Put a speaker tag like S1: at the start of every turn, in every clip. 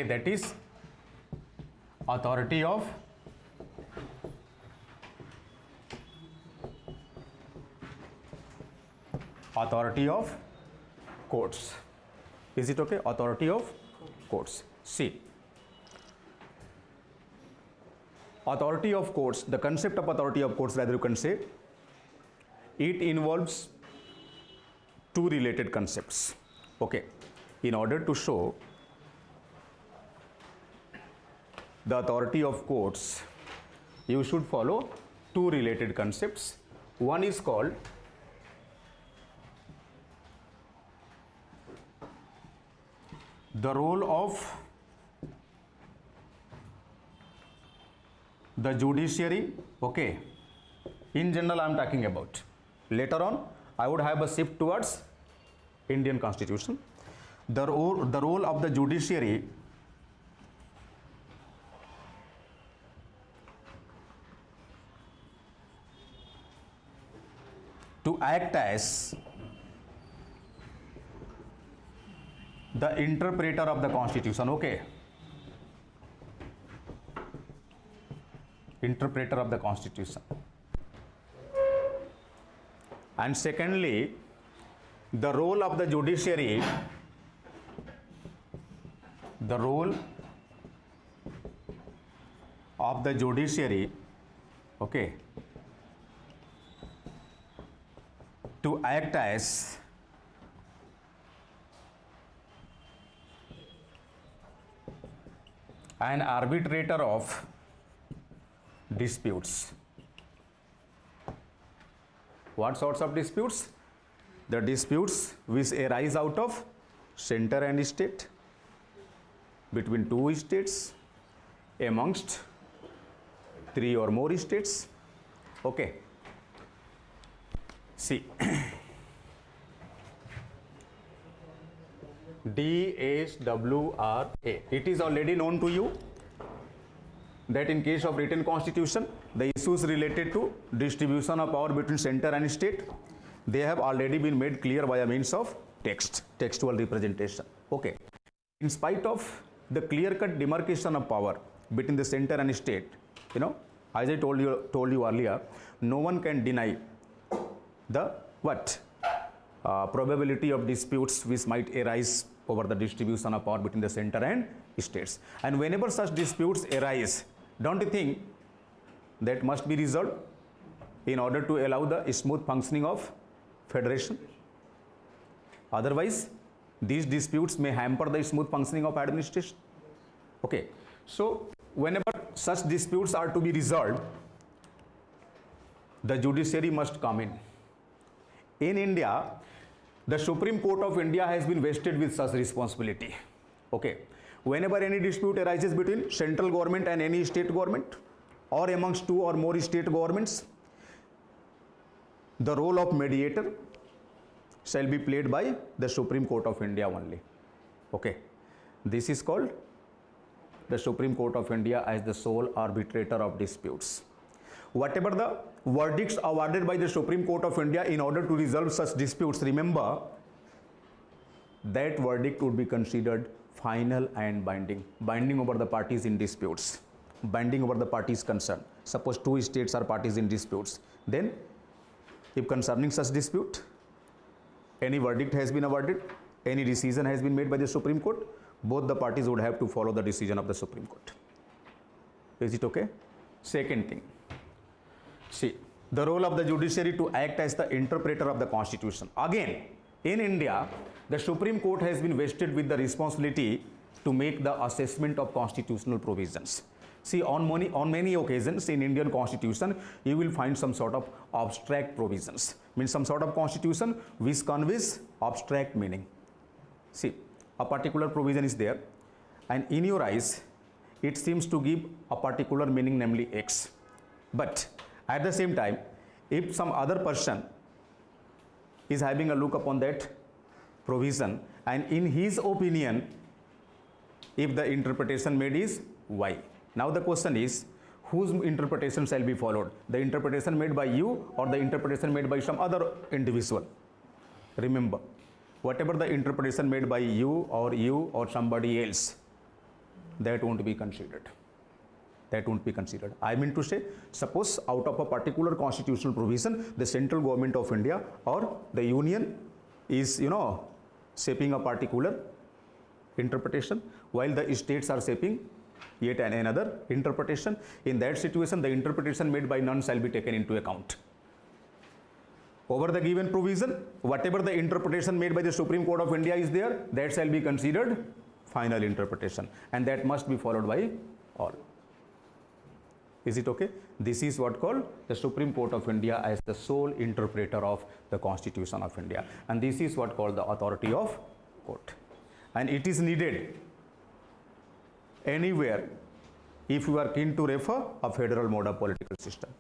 S1: A, that is authority of courts. Is it okay? Authority of courts. C. Authority of courts, the concept of authority of courts, rather you can say, it involves two related concepts. Okay. In order to show the authority of courts, you should follow two related concepts. One is called the role of the judiciary. Okay, in general I am talking about. Later on I would have a shift towards Indian Constitution. The role of the judiciary to act as the interpreter of the Constitution. Okay, interpreter of the Constitution. And secondly, the role of the judiciary, okay, to act as an arbitrator of disputes. What sorts of disputes? The disputes which arise out of center and state, between two states, amongst three or more states. Okay. See, DSWRA. It is already known to you that in case of written constitution, the issues related to distribution of power between center and state, they have already been made clear by a means of textual representation. Okay. In spite of the clear-cut demarcation of power between the center and state, you know, as I told you earlier, no one can deny the probability of disputes which might arise over the distribution of power between the center and states. And whenever such disputes arise, don't you think that must be resolved in order to allow the smooth functioning of federation? Otherwise, these disputes may hamper the smooth functioning of administration. Okay. So, whenever such disputes are to be resolved, the judiciary must come in. In India, the Supreme Court of India has been vested with such responsibility. Okay. Whenever any dispute arises between central government and any state government, or amongst two or more state governments, the role of mediator shall be played by the Supreme Court of India only. Okay. This is called the Supreme Court of India as the sole arbitrator of disputes. Whatever the verdicts awarded by the Supreme Court of India in order to resolve such disputes, remember that verdict would be considered final and binding over the parties in disputes, binding over the parties concerned. Suppose two states are parties in disputes, then if concerning such dispute, any verdict has been awarded, any decision has been made by the Supreme Court, both the parties would have to follow the decision of the Supreme Court. Is it okay? Second thing, see, the role of the judiciary to act as the interpreter of the Constitution. Again, in India, the Supreme Court has been vested with the responsibility to make the assessment of constitutional provisions. See, on many occasions in Indian Constitution, you will find some sort of abstract provisions, means some sort of constitution which conveys abstract meaning. See, a particular provision is there, and in your eyes, it seems to give a particular meaning, namely X. But at the same time, if some other person is having a look upon that provision, and in his opinion, if the interpretation made is Y. Now the question is, whose interpretation shall be followed? The interpretation made by you or the interpretation made by some other individual? Remember, whatever the interpretation made by you or somebody else, that won't be considered. That won't be considered. I mean to say, suppose out of a particular constitutional provision, the central government of India or the union is, shaping a particular interpretation, while the states are shaping yet another interpretation. In that situation, the interpretation made by none shall be taken into account. Over the given provision, whatever the interpretation made by the Supreme Court of India is there, that shall be considered final interpretation, and that must be followed by all. Is it okay? This is what called the Supreme Court of India as the sole interpreter of the Constitution of India, and this is what called the authority of court, and it is needed anywhere if you are keen to refer a federal mode of political system.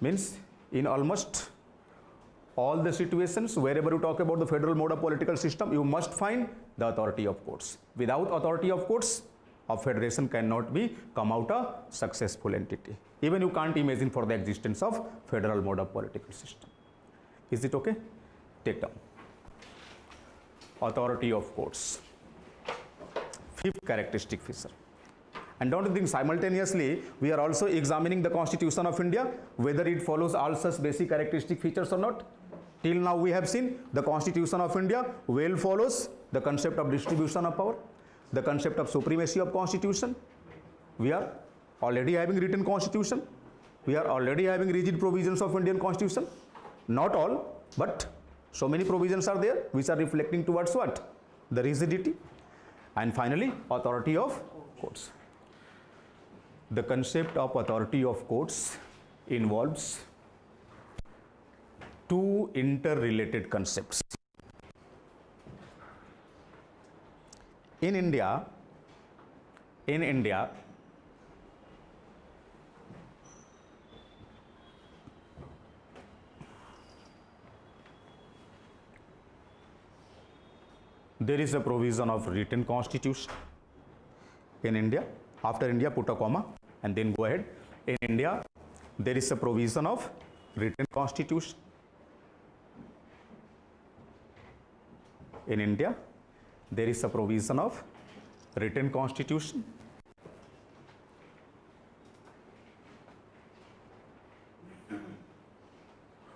S1: Means in almost all the situations wherever you talk about the federal mode of political system, you must find the authority of courts. Without authority of courts, a federation cannot be come out a successful entity. Even you can't imagine for the existence of federal mode of political system. Is it okay? Take down. Authority of courts. Fifth characteristic feature. And don't think simultaneously we are also examining the Constitution of India, whether it follows all such basic characteristic features or not. Till now we have seen the Constitution of India well follows the concept of distribution of power, the concept of supremacy of Constitution. We are already having written Constitution. We are already having rigid provisions of Indian Constitution. Not all, but so many provisions are there which are reflecting towards what? The rigidity. And finally, authority of courts. The concept of authority of courts involves two interrelated concepts. In India, there is a provision of written constitution. In India, after India put a comma and then go ahead. In India, there is a provision of written constitution. In India, there is a provision of written constitution.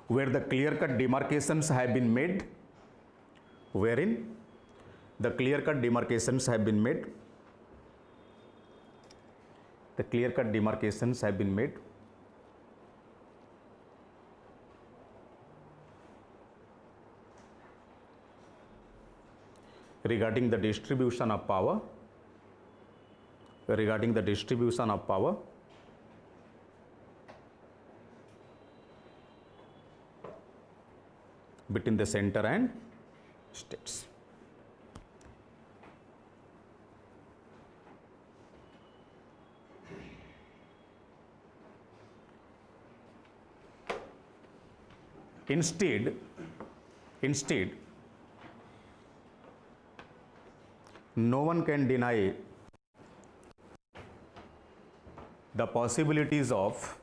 S1: Where the clear-cut demarcations have been made, wherein the clear-cut demarcations have been made, the clear-cut demarcations have been made regarding the distribution of power, between the center and states. Instead, no one can deny the possibilities of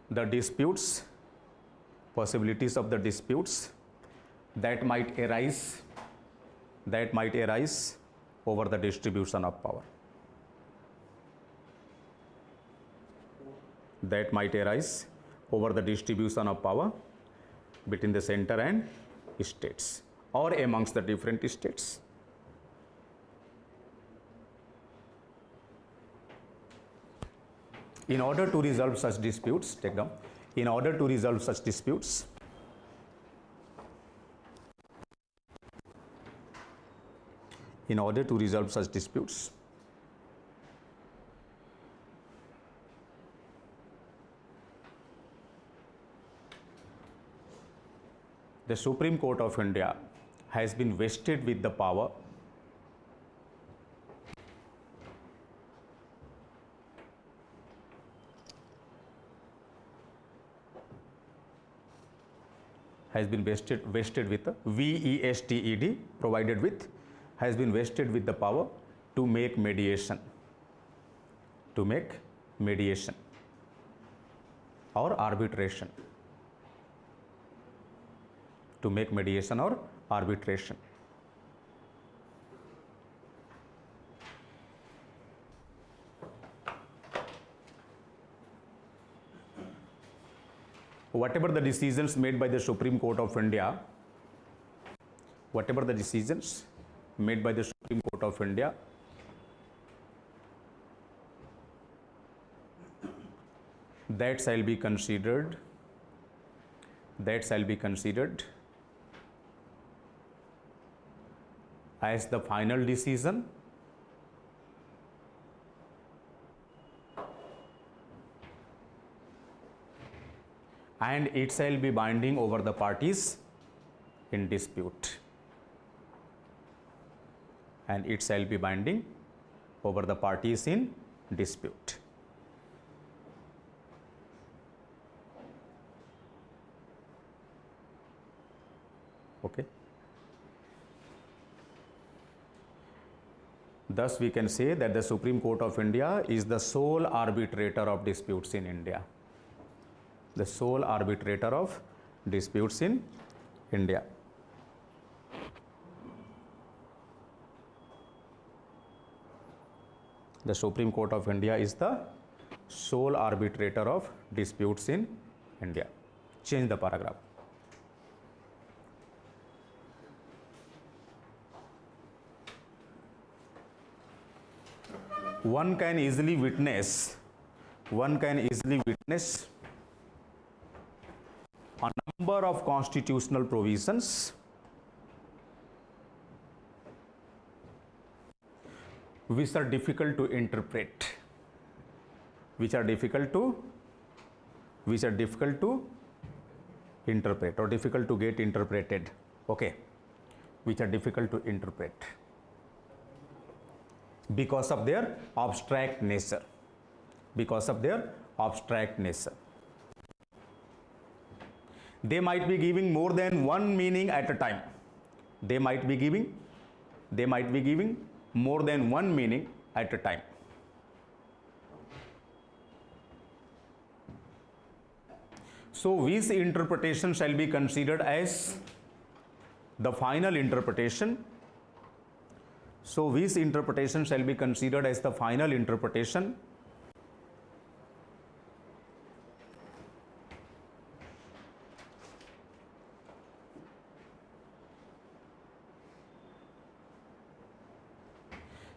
S1: the disputes, possibilities of the disputes that might arise over the distribution of power. That might arise over the distribution of power between the center and states or amongst the different states. In order to resolve such disputes, in order to resolve such disputes, the Supreme Court of India has been vested with the power has been vested with the VESTED, provided with, has been vested with the power to make mediation to make mediation or arbitration, to make mediation or arbitration. Whatever the decisions made by the Supreme Court of India, whatever the decisions made by the Supreme Court of India, that shall be considered as the final decision and it shall be binding over the parties in dispute, and it shall be binding over the parties in dispute. Okay. Thus we can say that the Supreme Court of India is the sole arbitrator of disputes in India. The sole arbitrator of disputes in India. The Supreme Court of India is the sole arbitrator of disputes in India. Change the paragraph. One can easily witness a number of constitutional provisions which are difficult to interpret, or difficult to get interpreted. Okay, which are difficult to interpret because of their abstract nature. They might be giving more than one meaning at a time. They might be giving more than one meaning at a time. So which interpretation shall be considered as the final interpretation? So which interpretation shall be considered as the final interpretation?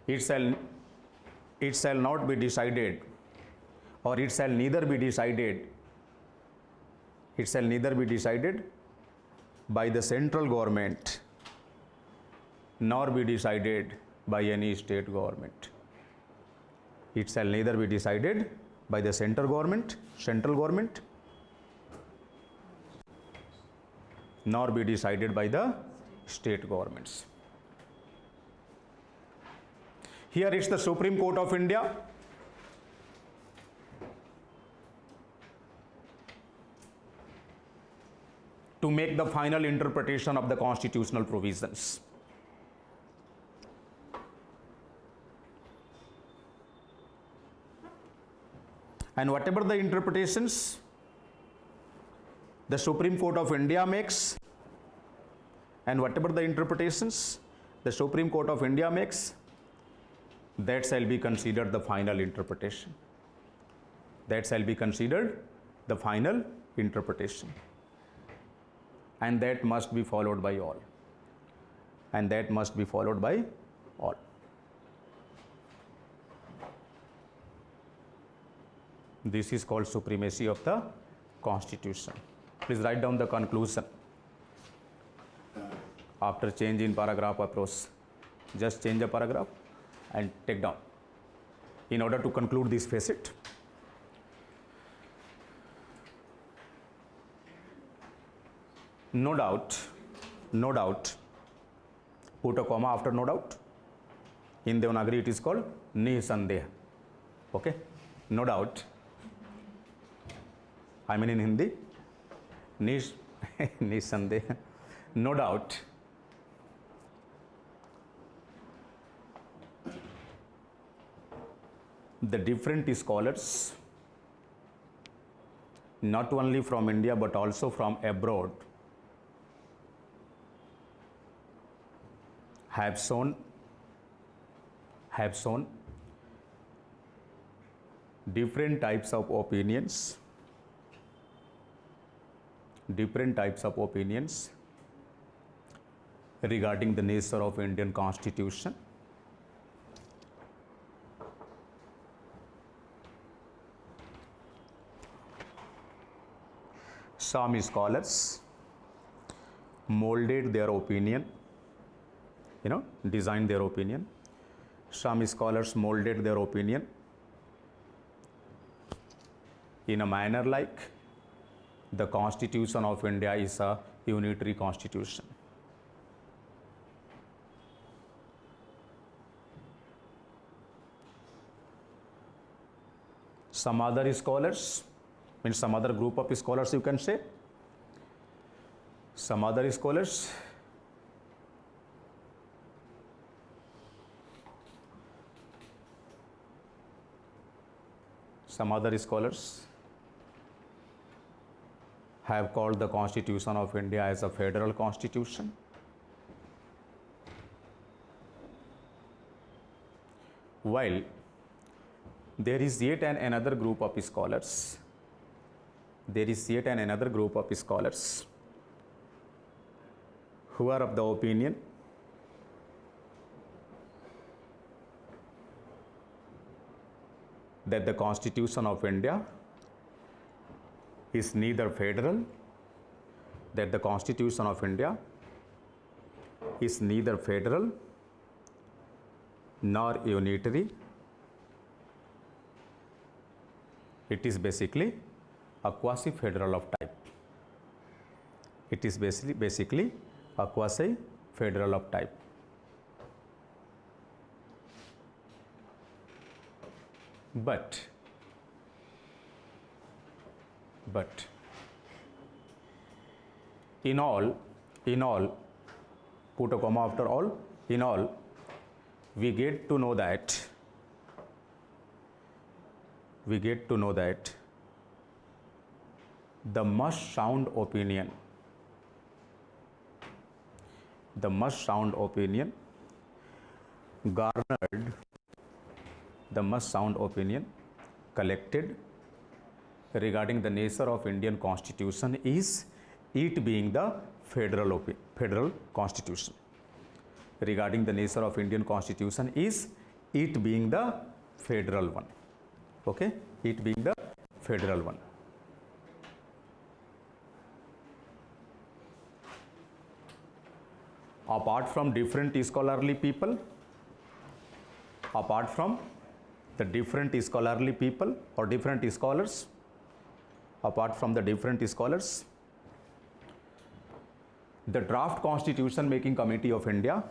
S1: It shall not be decided, or it shall neither be decided by the central government nor be decided by any state government. It shall neither be decided by the central government nor be decided by the state governments. Here it's the Supreme Court of India. To make the final interpretation of the constitutional provisions. And whatever the interpretations the Supreme Court of India makes, that shall be considered the final interpretation. And that must be followed by all. This is called supremacy of the Constitution. Please write down the conclusion after change in paragraph approach. Just change the paragraph and take down in order to conclude this facet. No doubt, put a comma after no doubt. In Devanagari it is called nisandeh. Okay, no doubt. I mean in Hindi, nisandeh, no doubt. the different scholars, not only from India but also from abroad, have shown different types of opinions regarding the nature of Indian Constitution. Some scholars molded their opinion, designed their opinion. Some scholars molded their opinion in a manner like the Constitution of India is a unitary constitution. Some other scholars, means some other group of scholars, you can say, some other scholars have called the Constitution of India as a federal constitution. While there is yet another group of scholars, who are of the opinion that the Constitution of India is neither federal, nor unitary. It is basically a quasi-federal of type. But in all, put a comma after all, in all, we get to know that the most sound opinion garnered, the most sound opinion collected regarding the nature of Indian Constitution is it being the federal constitution. Regarding the nature of Indian Constitution is it being the federal one. Okay, it being the federal one. Apart from different scholarly people, or different scholars, apart from the different scholars, the Draft Constitution Making Committee of India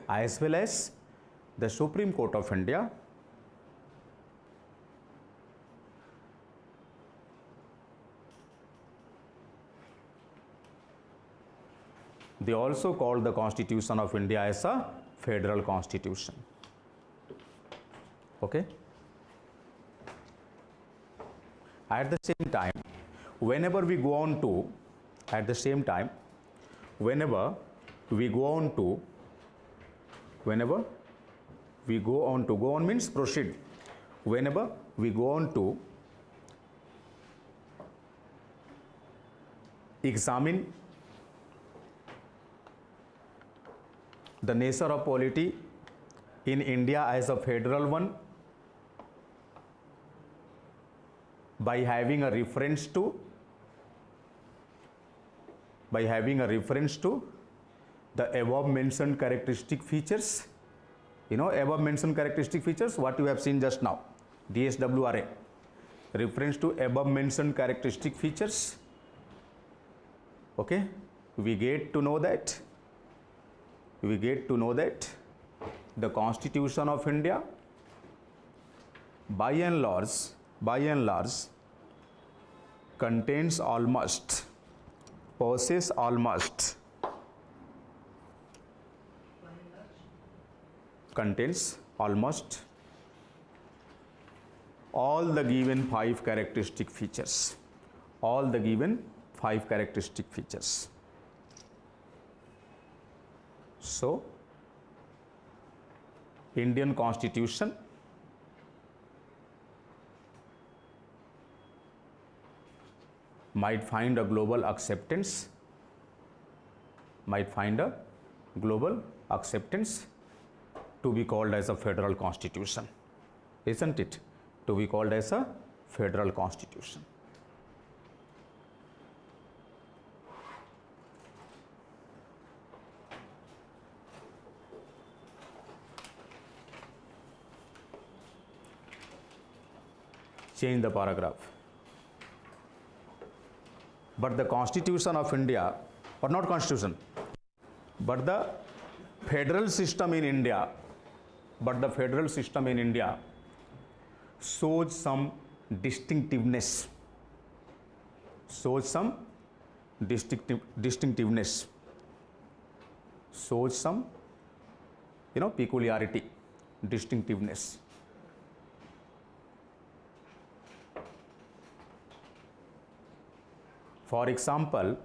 S1: as well as the Supreme Court of India they also called the Constitution of India as a federal constitution. Okay. At the same time, whenever we go on to go on means proceed. Whenever we go on to examine the nature of polity in India as a federal one by having a reference to the above mentioned characteristic features. Above mentioned characteristic features, what you have seen just now, DSWRA, reference to above mentioned characteristic features. Okay, we get to know that the Constitution of India by and large contains almost possess almost contains almost all the given 5 characteristic features, all the given 5 characteristic features. So Indian Constitution might find a global acceptance, to be called as a federal constitution, isn't it? To be called as a federal constitution. Change the paragraph. But the Constitution of India, or not Constitution, but the federal system in India, shows some distinctiveness, shows some peculiarity, distinctiveness. For example,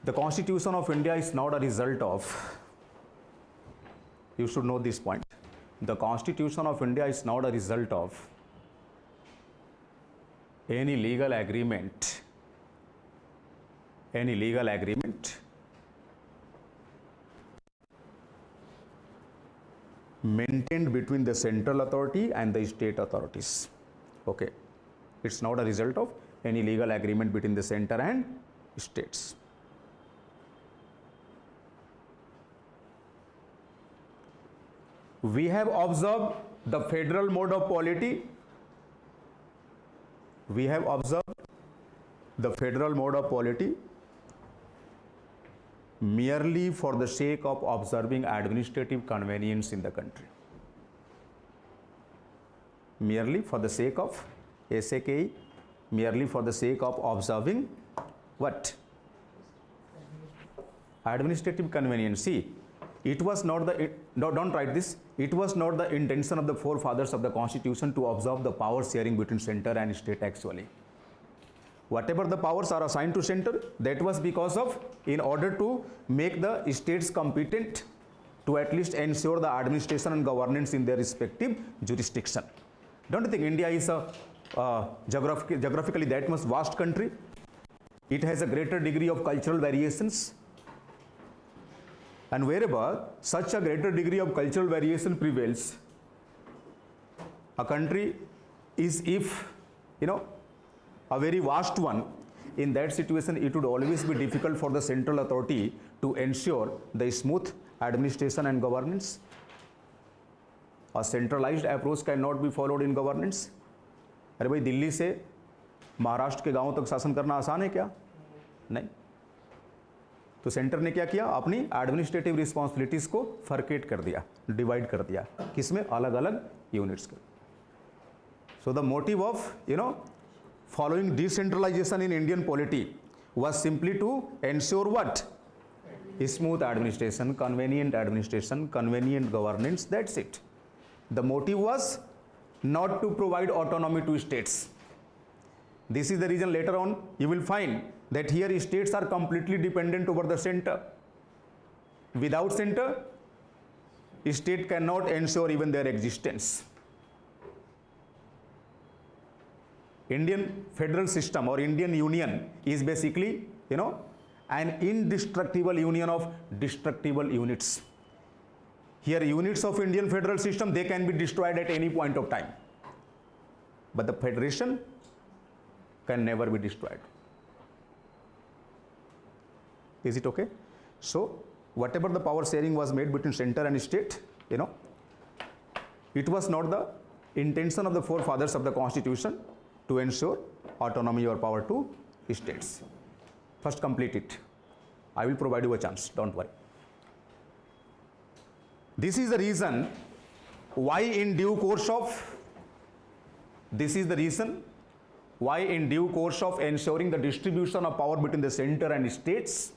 S1: the Constitution of India is not a result of, you should know this point, the Constitution of India is not a result of any legal agreement maintained between the central authority and the state authorities. Okay, it's not a result of any legal agreement between the center and states. We have observed the federal mode of polity. Merely for the sake of observing administrative convenience in the country. Merely for the sake of SAKE, merely for the sake of observing what? Administrative convenience. See, it was not the, don't write this, it was not the intention of the forefathers of the Constitution to observe the power sharing between center and state actually. Whatever the powers are assigned to center, that was because of, in order to make the states competent to at least ensure the administration and governance in their respective jurisdiction. Don't you think India is a geographically that much vast country? It has a greater degree of cultural variations. And wherever such a greater degree of cultural variation prevails, a country is, if, a very vast one, in that situation it would always be difficult for the central authority to ensure the smooth administration and governance. A centralized approach cannot be followed in governance. अरे भाई, दिल्ली से महाराष्ट्र के गांवों तक शासन करना आसान है क्या? नहीं. तो सेंटर ने क्या किया? अपनी एडमिनिस्ट्रेटिव रिस्पॉन्सिबिलिटीज को फर्केट कर दिया, डिवाइड कर दिया, किसमें? अलग अलग यूनिट्स के. So the motive of following decentralization in Indian polity was simply to ensure what? Smooth administration, convenient governance, that's it. The motive was not to provide autonomy to states. This is the reason later on you will find that here states are completely dependent over the center. Without center, state cannot ensure even their existence. Indian federal system or Indian Union is basically, an indestructible union of destructible units. Here units of Indian federal system, they can be destroyed at any point of time. But the federation can never be destroyed. Is it okay? So whatever the power sharing was made between center and state, it was not the intention of the forefathers of the Constitution to ensure autonomy or power to states. First complete it. I will provide you a chance, don't worry. This is the reason why in due course of This is the reason why in due course of ensuring the distribution of power between the center and states,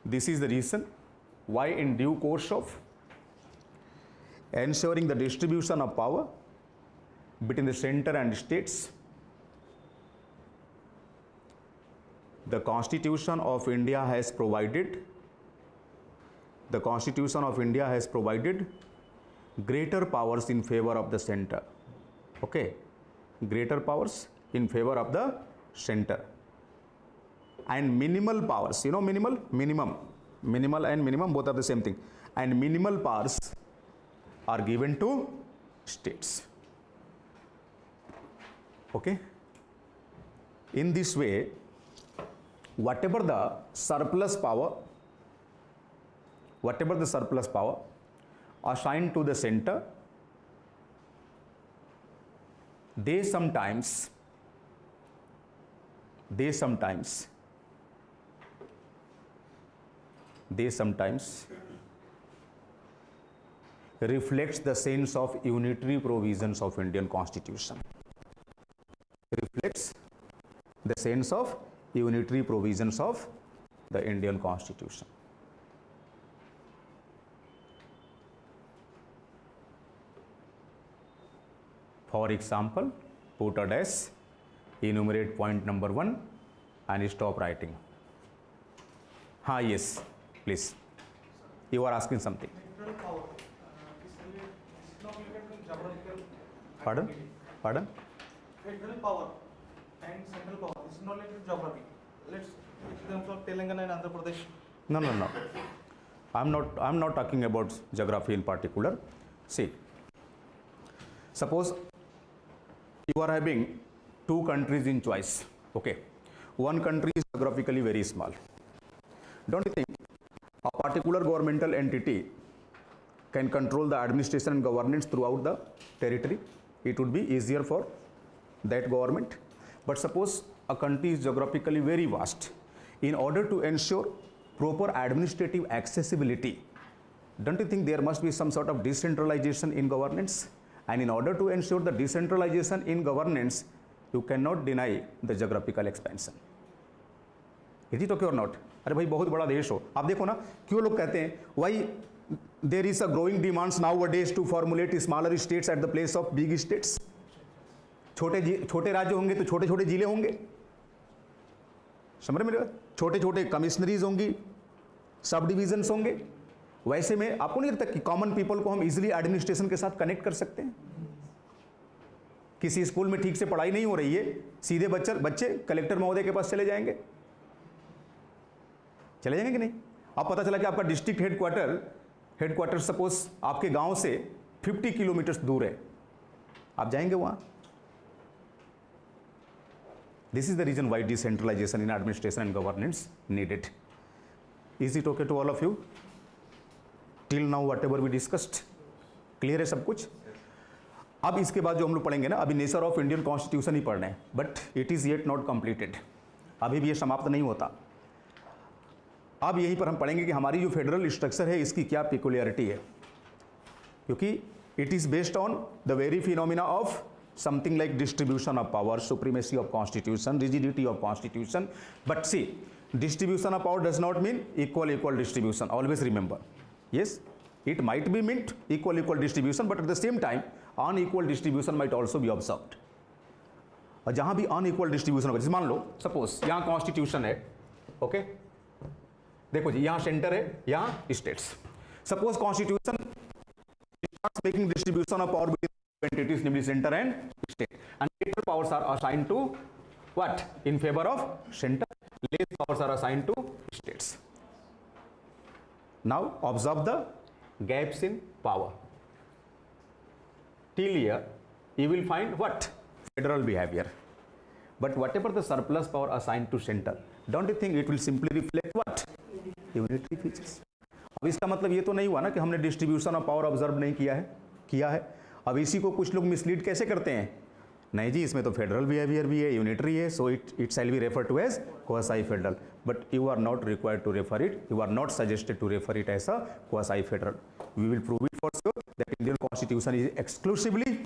S1: this is the reason why in due course of ensuring the distribution of power between the center and states, the Constitution of India has provided greater powers in favor of the center. Okay, greater powers in favor of the center, and minimal powers, you know, minimal and minimum both are the same thing, and minimal powers are given to states. Okay, in this way, whatever the surplus power assigned to the center, they sometimes reflects the sense of unitary provisions of Indian Constitution. Reflects the sense of unitary provisions of the Indian Constitution. For example, put a dash, enumerate point number 1 and stop writing. Yes, please. You are asking something.
S2: Federal power is not limited to geographical.
S1: Pardon?
S2: Federal power and central power is not limited to geography. Let's in terms of Telangana and Andhra Pradesh.
S1: No. I'm not talking about geography in particular. See, suppose you are having two countries in choice. Okay, one country is geographically very small. Don't you think a particular governmental entity can control the administration and governance throughout the territory? It would be easier for that government. But suppose a country is geographically very vast. In order to ensure proper administrative accessibility, don't you think there must be some sort of decentralization in governance? And in order to ensure the decentralization in governance, you cannot deny the geographical expansion. Is it okay or not? अरे भाई बहुत बड़ा देश हो, आप देखो ना क्यों लोग कहते हैं why there is a growing demands nowadays to formulate smaller states at the place of big states. छोटे राज्य होंगे तो छोटे छोटे जिले होंगे, समझ में, छोटे छोटे कमिश्नरीज होंगी, सब डिविजन्स होंगे. वैसे में आपको नहीं लगता कि कॉमन पीपल को हम इजीली एडमिनिस्ट्रेशन के साथ कनेक्ट कर सकते हैं? किसी स्कूल में ठीक से पढ़ाई नहीं हो रही है, सीधे बच्चे कलेक्टर महोदय के पास चले जाएंगे कि नहीं? अब पता चला कि आपका डिस्ट्रिक्ट हेडक्वार्टर सपोज आपके गांव से 50 किलोमीटर दूर है, आप जाएंगे वहां? This is the reason why decentralization in administration and governance needed. Is it okay to all of you? Till now whatever we discussed, clear है सब कुछ? अब इसके बाद जो हम लोग पढ़ेंगे ना, अभी नेचर ऑफ इंडियन कॉन्स्टिट्यूशन ही पढ़ना है, but it is yet not completed. अभी भी ये समाप्त नहीं होता. अब यहीं पर हम पढ़ेंगे कि हमारी जो फेडरल स्ट्रक्चर है इसकी क्या पेकुलियरिटी है, क्योंकि it is based on the very phenomena of something like distribution of power, supremacy of constitution, rigidity of constitution. But see, distribution of power does not mean equal distribution. Always remember, yes, it might be meant equal distribution, but at the same time unequal distribution might also be observed. और जहां भी unequal distribution होगा, जैसे मान लो suppose यहाँ constitution है, okay, देखो जी यहाँ सेंटर है, यहाँ states. Suppose constitution starts making distribution of power between entities, namely center and state, and greater powers are assigned to what? In favor of center, less powers are assigned to states. Now observe the gaps in power. Till here you will find what? Federal behavior. But whatever the surplus power assigned to center, don't you think it will simply reflect what? Unitary features. अब इसका मतलब ये तो नहीं हुआ ना कि हमने डिस्ट्रीब्यूशन ऑफ पावर ऑब्जर्व नहीं किया है. अब इसी को कुछ लोग मिसलीड कैसे करते हैं, नहीं जी इसमें तो फेडरल बिहेवियर भी है, यूनिटरी है, so it shall be refer to as quasi federal. But you are not required to refer it, you are not suggested to refer it as a quasi federal. We will prove it for sure that Indian constitution is exclusively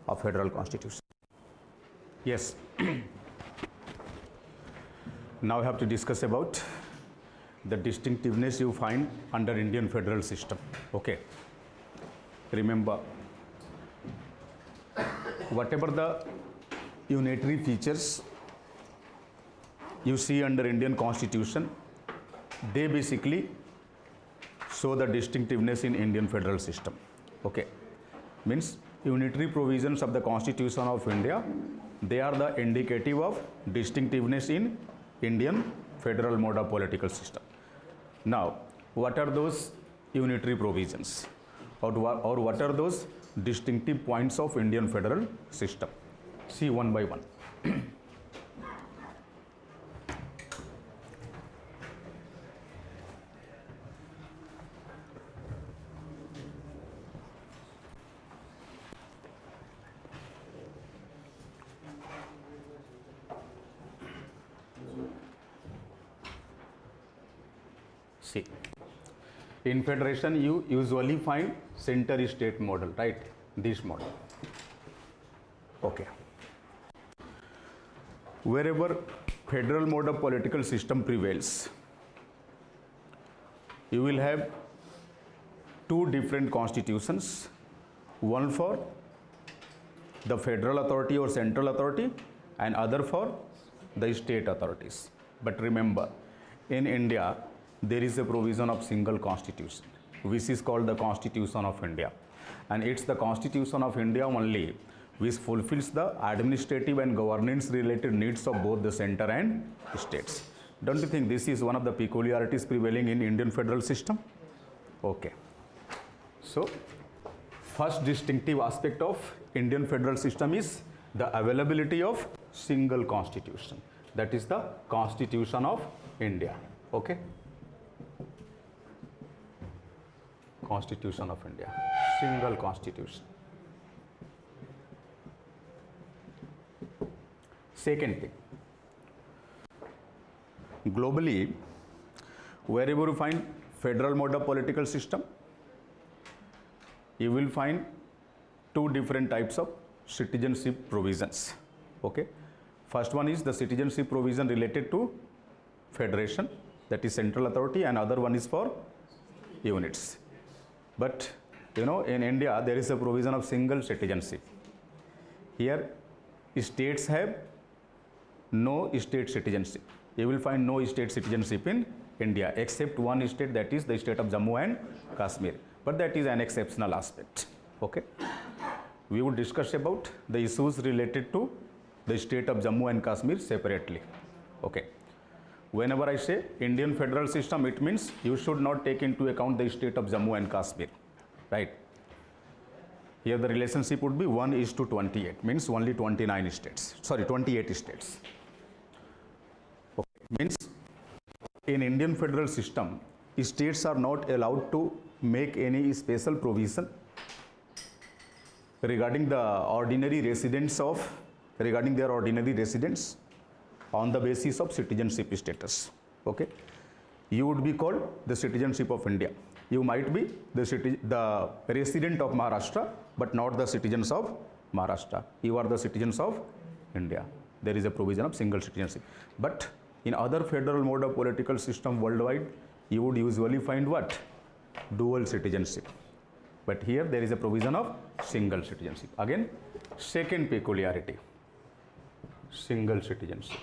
S1: a federal constitution. Yes. Now I have to discuss about the distinctiveness you find under Indian federal system. Okay. Remember, whatever the unitary features you see under Indian constitution, they basically show the distinctiveness in Indian federal system. Okay. Means unitary provisions of the Constitution of India, they are the indicative of distinctiveness in Indian federal mode of political system. Now, what are those unitary provisions? Or what are those distinctive points of Indian federal system? See one by one. See, in federation you usually find center state model, right? This model. Okay. Wherever federal mode of political system prevails, you will have two different constitutions, one for the federal authority or central authority and other for the state authorities. But remember, in India, there is a provision of single constitution, which is called the Constitution of India. And it's the Constitution of India only which fulfills the administrative and governance related needs of both the center and states. Don't you think this is one of the peculiarities prevailing in Indian federal system? Okay. So, first distinctive aspect of Indian federal system is the availability of single constitution. That is the Constitution of India. Okay. Constitution of India, single constitution. Second thing, globally, wherever you find federal mode of political system, you will find two different types of citizenship provisions. Okay. First one is the citizenship provision related to federation, that is central authority, and other one is for units. But you know, in India there is a provision of single citizenship. Here states have no state citizenship. You will find no state citizenship in India except one state, that is the state of Jammu and Kashmir. But that is an exceptional aspect. Okay. We would discuss about the issues related to the state of Jammu and Kashmir separately. Okay. Whenever I say Indian federal system, it means you should not take into account the state of Jammu and Kashmir, right? Here the relationship would be 1:28, means only 29 states, sorry, 28 states. Okay. Means in Indian federal system, states are not allowed to make any special provision regarding the ordinary residents regarding their ordinary residents on the basis of citizenship status. Okay. You would be called the citizenship of India. You might be the resident of Maharashtra, but not the citizens of Maharashtra. You are the citizens of India. There is a provision of single citizenship. But in other federal mode of political system worldwide, you would usually find what? Dual citizenship. But here there is a provision of single citizenship. Again, second peculiarity, single citizenship.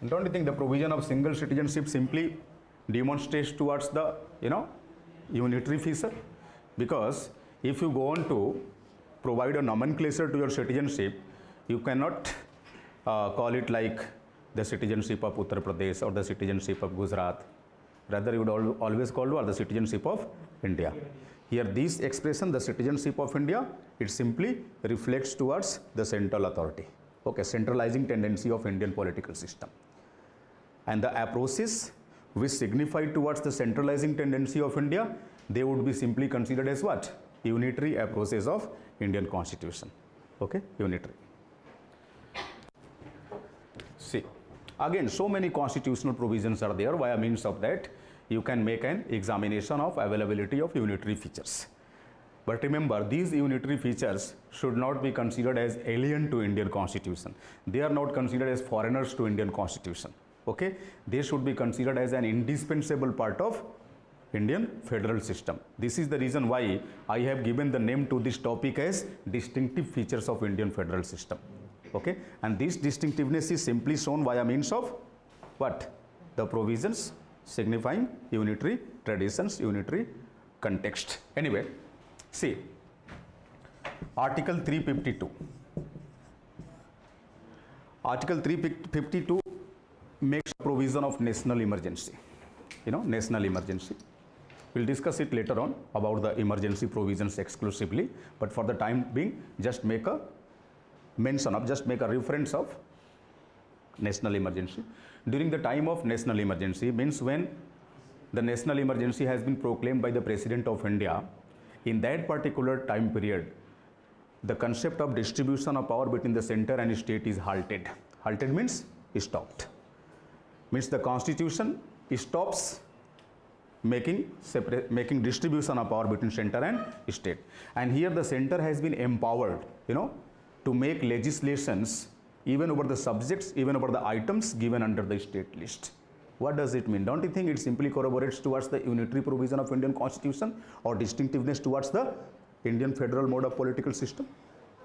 S1: Don't you think the provision of single citizenship simply demonstrates towards the, unitary feature? Because if you go on to provide a nomenclature to your citizenship, you cannot call it like the citizenship of Uttar Pradesh or the citizenship of Gujarat. Rather, you would always call it the citizenship of India. Here, this expression, the citizenship of India, it simply reflects towards the central authority. Okay, centralizing tendency of Indian political system. And the approaches which signify towards the centralizing tendency of India, they would be simply considered as what? Unitary approaches of Indian constitution. Okay, unitary. See, again, so many constitutional provisions are there. Via means of that, you can make an examination of availability of unitary features. But remember, these unitary features should not be considered as alien to Indian constitution. They are not considered as foreigners to Indian constitution. Okay, they should be considered as an indispensable part of Indian federal system. This is the reason why I have given the name to this topic as distinctive features of Indian federal system. Okay, and this distinctiveness is simply shown via means of what? The provisions signifying unitary traditions, unitary context. Anyway, see, Article 352. Article 352 makes provision of national emergency. You know, national emergency. We'll discuss it later on about the emergency provisions exclusively, but for the time being, just make a mention of, just make a reference of national emergency. During the time of national emergency means when the national emergency has been proclaimed by the President of India, in that particular time period, the concept of distribution of power between the center and state is halted. Halted means stopped. Means the constitution stops making distribution of power between center and state. And here the center has been empowered, you know, to make legislations even over the subjects, even over the items given under the state list. What does it mean? Don't you think it simply corroborates towards the unitary provision of Indian constitution or distinctiveness towards the Indian federal mode of political system?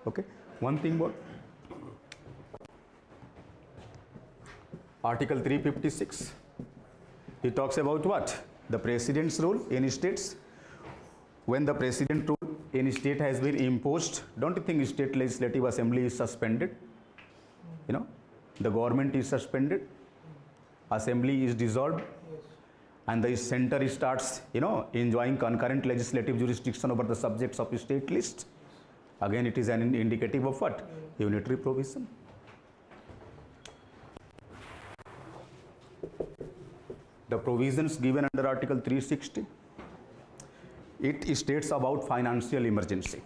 S1: Okay, one thing more. Article 356, it talks about what? The president's rule in states. When the president rule in state has been imposed, don't you think state legislative assembly is suspended? You know, the government is suspended, assembly is dissolved, and the center starts, you know, enjoying concurrent legislative jurisdiction over the subjects of state list. Again, it is an indicative of what? Unitary provision. The provisions given under Article 360, it states about financial emergency.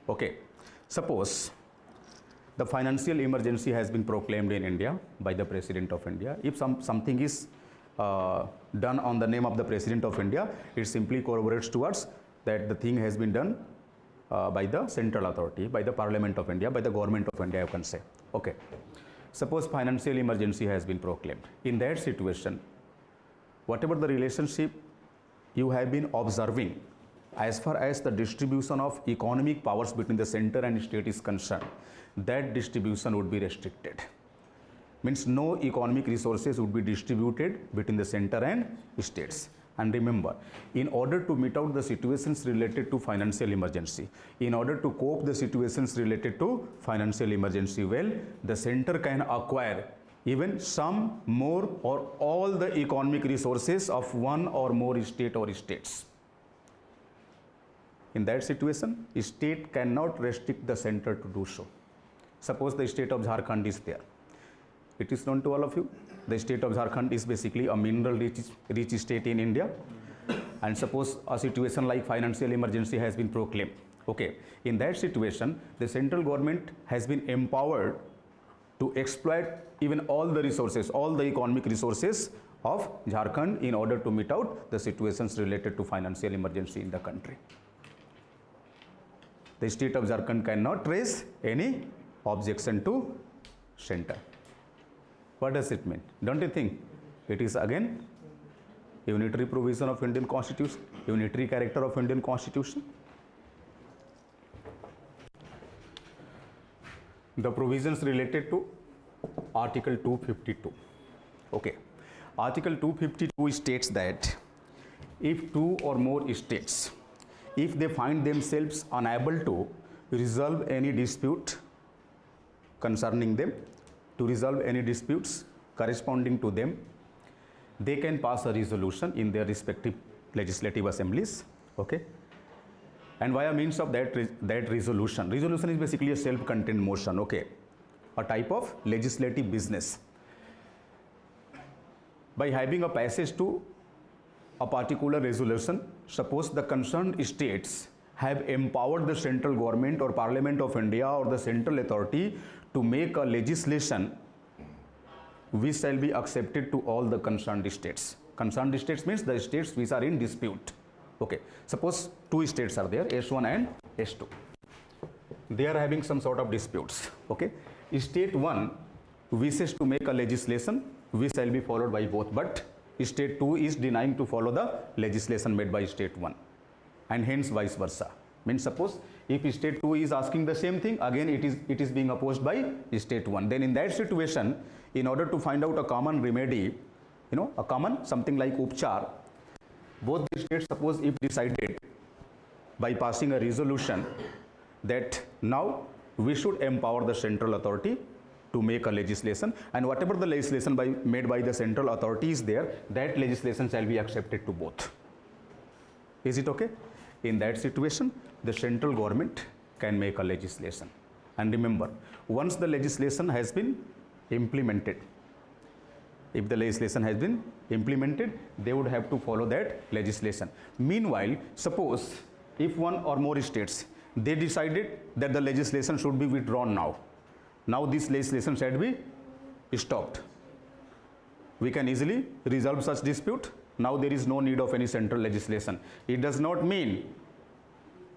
S1: Okay, suppose the financial emergency has been proclaimed in India by the President of India. If something is done on the name of the President of India, it simply corroborates towards that the thing has been done by the central authority, by the Parliament of India, by the Government of India, you can say. Okay, suppose financial emergency has been proclaimed. In that situation, whatever the relationship you have been observing as far as the distribution of economic powers between the center and state is concerned, that distribution would be restricted. Means no economic resources would be distributed between the center and states. And remember, in order to meet out the situations related to financial emergency, in order to cope the situations related to financial emergency well, the center can acquire even some more or all the economic resources of one or more state or states. In that situation, state cannot restrict the center to do so. Suppose the state of Jharkhand is there. It is known to all of you. The state of Jharkhand is basically a mineral rich state in India. And suppose a situation like financial emergency has been proclaimed. Okay, in that situation, the central government has been empowered to exploit even all the resources, all the economic resources of Jharkhand in order to meet out the situations related to financial emergency in the country. The state of Jharkhand cannot raise any objection to center. What does it mean? Don't you think it is again unitary provision of Indian Constitution, unitary character of Indian Constitution? The provisions related to Article 252. Okay, Article 252 states that if two or more states, if they find themselves unable to resolve any dispute concerning them, to resolve any disputes corresponding to them, they can pass a resolution in their respective legislative assemblies. Okay, and via means of that resolution is basically a self-contained motion. Okay, a type of legislative business. By having a passage to a particular resolution, suppose the concerned states have empowered the central government or Parliament of India or the central authority to make a legislation which shall be accepted to all the concerned states. Concerned states means the states which are in dispute. Okay, suppose two states are there, S1 and S2. They are having some sort of disputes. Okay, state 1 wishes to make a legislation which shall be followed by both, but state 2 is denying to follow the legislation made by state 1, and hence vice versa. Means suppose if state 2 is asking the same thing, again it is being opposed by state 1. Then in that situation, in order to find out a common remedy, a common something like upchar, both the states, suppose if decided by passing a resolution that now we should empower the central authority to make a legislation, and whatever the legislation made by the central authority is there, that legislation shall be accepted to both. Is it okay? In that situation, the central government can make a legislation. And remember, once the legislation has been implemented, if the legislation has been implemented, they would have to follow that legislation. Meanwhile, suppose if one or more states, they decided that the legislation should be withdrawn now. Now this legislation shall be stopped. We can easily resolve such dispute. Now there is no need of any central legislation. It does not mean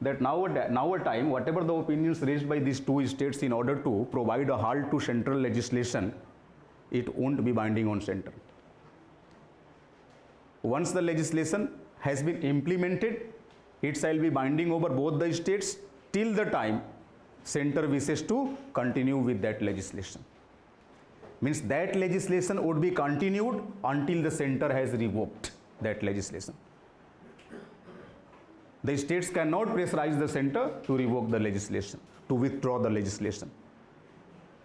S1: that now a time, whatever the opinions raised by these two states in order to provide a halt to central legislation, it won't be binding on center. Once the legislation has been implemented, it shall be binding over both the states till the time center wishes to continue with that legislation. Means that legislation would be continued until the center has revoked that legislation. The states cannot pressurize the center to revoke the legislation, to withdraw the legislation.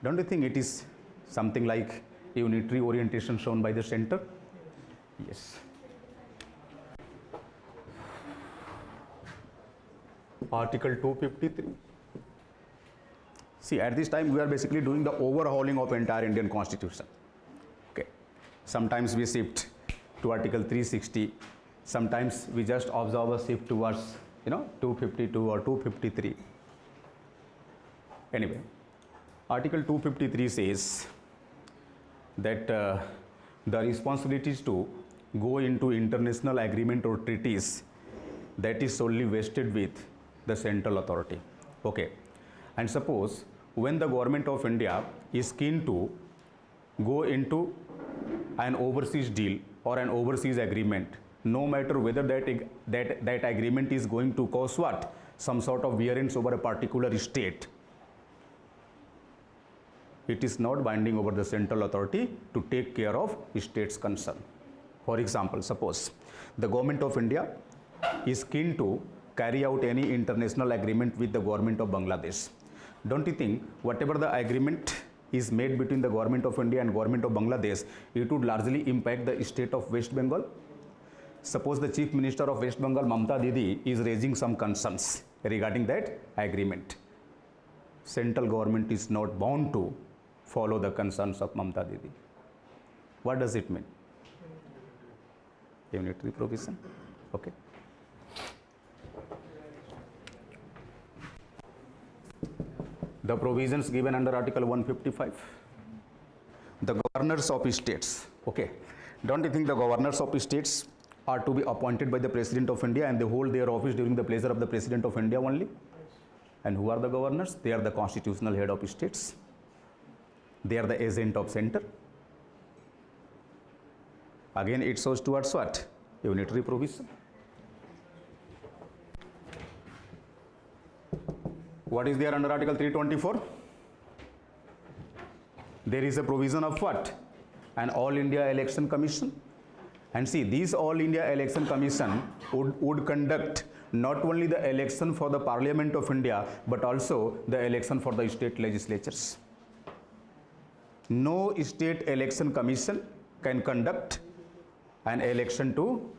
S1: Don't you think it is something like unitary orientation shown by the center? Yes. Article 253. See, at this time we are basically doing the overhauling of entire Indian Constitution. Okay. Sometimes we shift to Article 360. Sometimes we just observe a shift towards 252 or 253. Anyway, Article 253 says that the responsibilities to go into international agreement or treaties, that is solely vested with the central authority. Okay. And suppose when the government of India is keen to go into an overseas deal or an overseas agreement, no matter whether that agreement is going to cause what? Some sort of variance over a particular state, it is not binding over the central authority to take care of state's concern. For example, suppose the government of India is keen to carry out any international agreement with the government of Bangladesh. Don't you think whatever the agreement is made between the government of India and government of Bangladesh, it would largely impact the state of West Bengal? Suppose the Chief Minister of West Bengal, Mamta Didi, is raising some concerns regarding that agreement. Central government is not bound to follow the concerns of Mamta Didi. What does it mean? Unitary provision. Okay. The provisions given under Article 155. The governors of states. Okay. Don't you think the governors of states are to be appointed by the President of India and they hold their office during the pleasure of the President of India only? And who are the governors? They are the constitutional head of states. They are the agent of center. Again, it shows towards what? Unitary provision. What is there under Article 324? There is a provision of what? An All India Election Commission. And see, these All India Election Commission would conduct not only the election for the Parliament of India, but also the election for the state legislatures. No state election commission can conduct an election to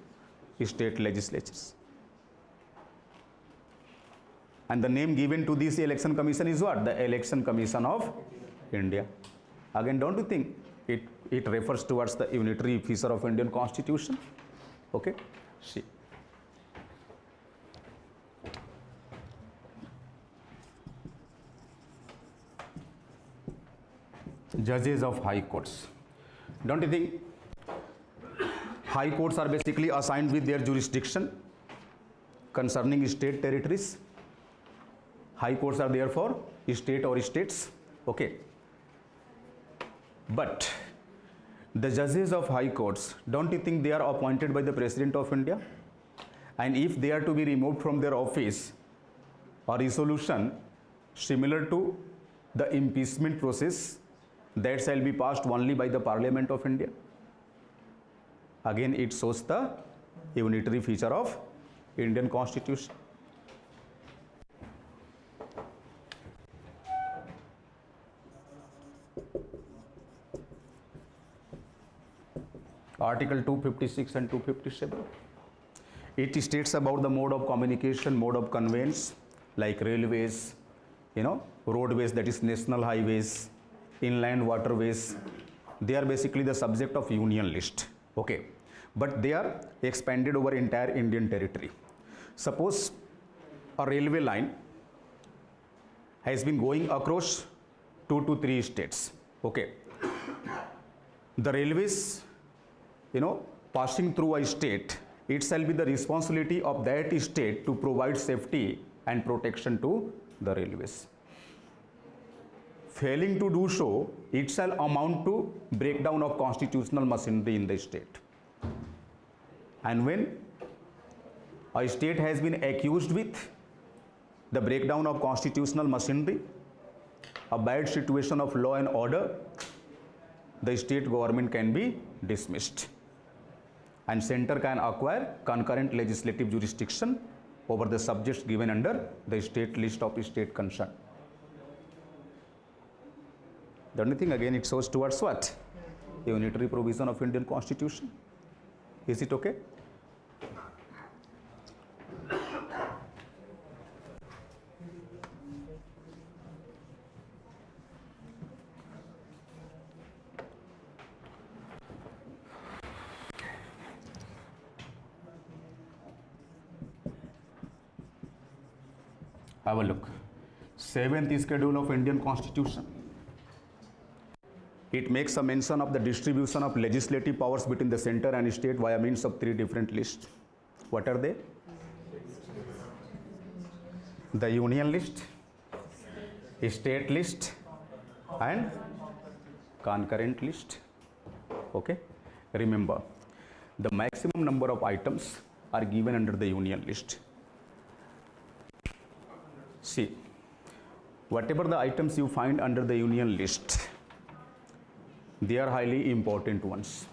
S1: state legislatures. And the name given to this election commission is what? The Election Commission of India. Again, don't you think it refers towards the unitary feature of Indian Constitution? Okay. See. Judges of high courts. Don't you think High courts are basically assigned with their jurisdiction concerning state territories. High courts are there for state or states. Okay. But the judges of high courts, don't you think they are appointed by the President of India? And if they are to be removed from their office, a resolution similar to the impeachment process that shall be passed only by the Parliament of India. Again, it shows the unitary feature of Indian Constitution. Article 256 and 257. It states about the mode of communication, mode of conveyance, like railways, roadways, that is national highways, inland waterways. They are basically the subject of union list. Okay. But they are expanded over entire Indian territory. Suppose a railway line has been going across 2 to 3 states. Okay. The railways, passing through a state, it shall be the responsibility of that state to provide safety and protection to the railways. Failing to do so, it shall amount to breakdown of constitutional machinery in the state. And when a state has been accused with the breakdown of constitutional machinery, a bad situation of law and order, the state government can be dismissed. And center can acquire concurrent legislative jurisdiction over the subjects given under the state list of state concern. The only thing, again, it shows towards what? Unitary provision of Indian Constitution. Is it okay? Have a look. 7th schedule of Indian Constitution. It makes a mention of the distribution of legislative powers between the center and state via means of 3 different lists. What are they? The union list, state list, and concurrent list. Okay. Remember, the maximum number of items are given under the union list. See, whatever the items you find under the union list, they are highly important ones.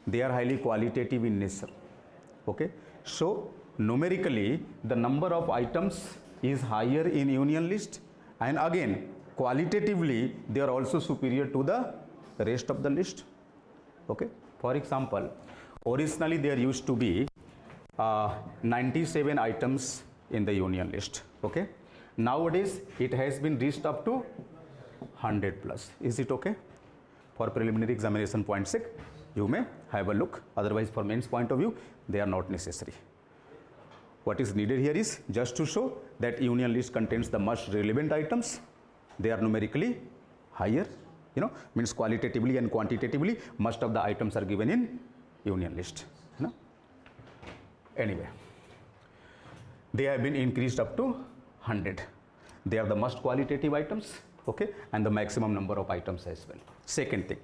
S1: They are highly qualitative in nature. Okay. So, numerically, the number of items is higher in union list, and again, qualitatively, they are also superior to the rest of the list. Okay. For example, originally there used to be 97 items in the union list. Okay. Nowadays it has been reached up to 100 plus. Is it okay? For preliminary examination point sake, you may have a look. Otherwise, for mains point of view, they are not necessary. What is needed here is just to show that union list contains the most relevant items. They are numerically higher. Means qualitatively and quantitatively, most of the items are given in union list. Anyway, they have been increased up to 100. They are the most qualitative items, okay, and the maximum number of items as well. Second thing,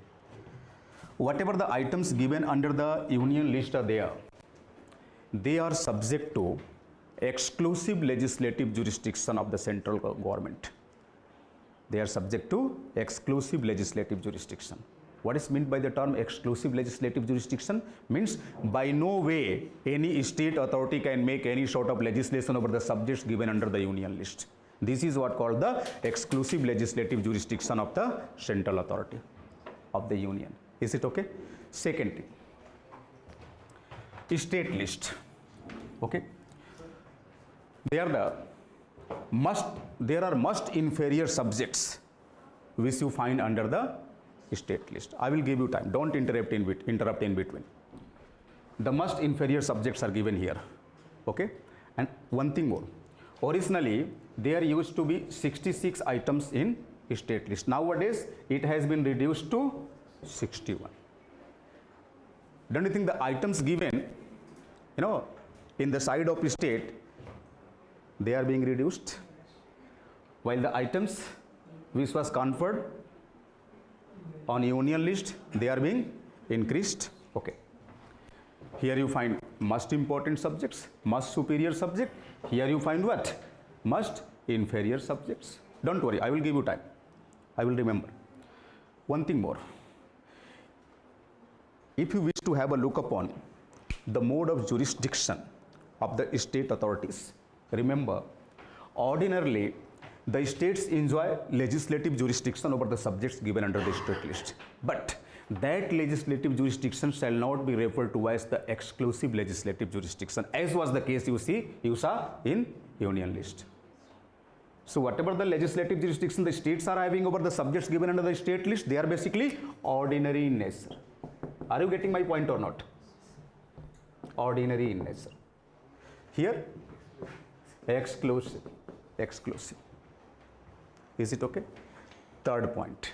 S1: whatever the items given under the union list are there, they are subject to exclusive legislative jurisdiction of the central government. They are subject to exclusive legislative jurisdiction. What is meant by the term exclusive legislative jurisdiction? Means by no way any state authority can make any sort of legislation over the subjects given under the union list. This is what called the exclusive legislative jurisdiction of the central authority of the union. Is it okay? Second thing, state list. Okay. There are most inferior subjects which you find under the state list. I will give you time. Don't interrupt in between. The most inferior subjects are given here. Okay. And one thing more. Originally, there used to be 66 items in state list. Nowadays, it has been reduced to 61. don't you think the items given, in the side of state, they are being reduced, while the items which was conferred on union list, they are being increased. Okay. Here you find most important subjects, most superior subject. Here you find what? Most inferior subjects. Don't worry, I will give you time. I will remember. One thing more. If you wish to have a look upon the mode of jurisdiction of the state authorities, remember, ordinarily, the states enjoy legislative jurisdiction over the subjects given under the state list. But that legislative jurisdiction shall not be referred to as the exclusive legislative jurisdiction, as was the case you saw in union list. So whatever the legislative jurisdiction the states are having over the subjects given under the state list, they are basically ordinary in nature. Are you getting my point or not? Ordinary in nature. Here, exclusive. Exclusive. Is it okay? Third point.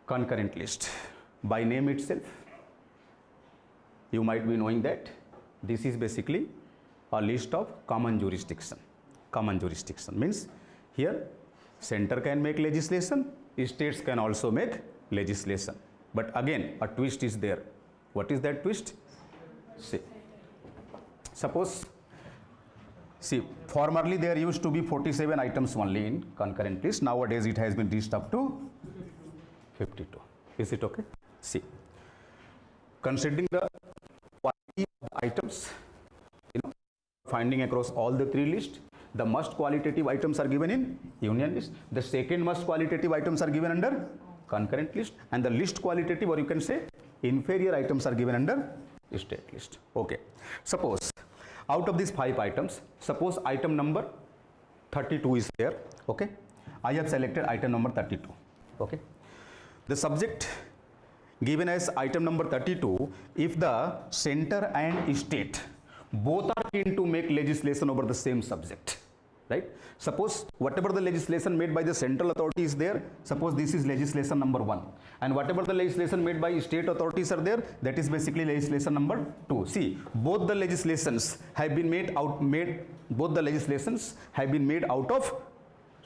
S1: Concurrent list. By name itself, you might be knowing that this is basically a list of common jurisdiction. Common jurisdiction means here center can make legislation, states can also make legislation. But again, a twist is there. What is that twist? See, suppose, formerly there used to be 47 items only in concurrent list. Nowadays it has been reached up to 52. Is it okay? See, considering the quality of the items, finding across all the three lists, the most qualitative items are given in union list. The second most qualitative items are given under concurrent list, and the least qualitative, or you can say inferior items, are given under state list. Okay. Suppose out of these 5 items, suppose item number 32 is there. Okay. I have selected item number 32. Okay. The subject given as item number 32, if the center and state both are keen to make legislation over the same subject, right? Suppose whatever the legislation made by the central authority is there, suppose this is legislation number 1, and whatever the legislation made by state authorities are there, that is basically legislation number 2. See, both the legislations have been made out of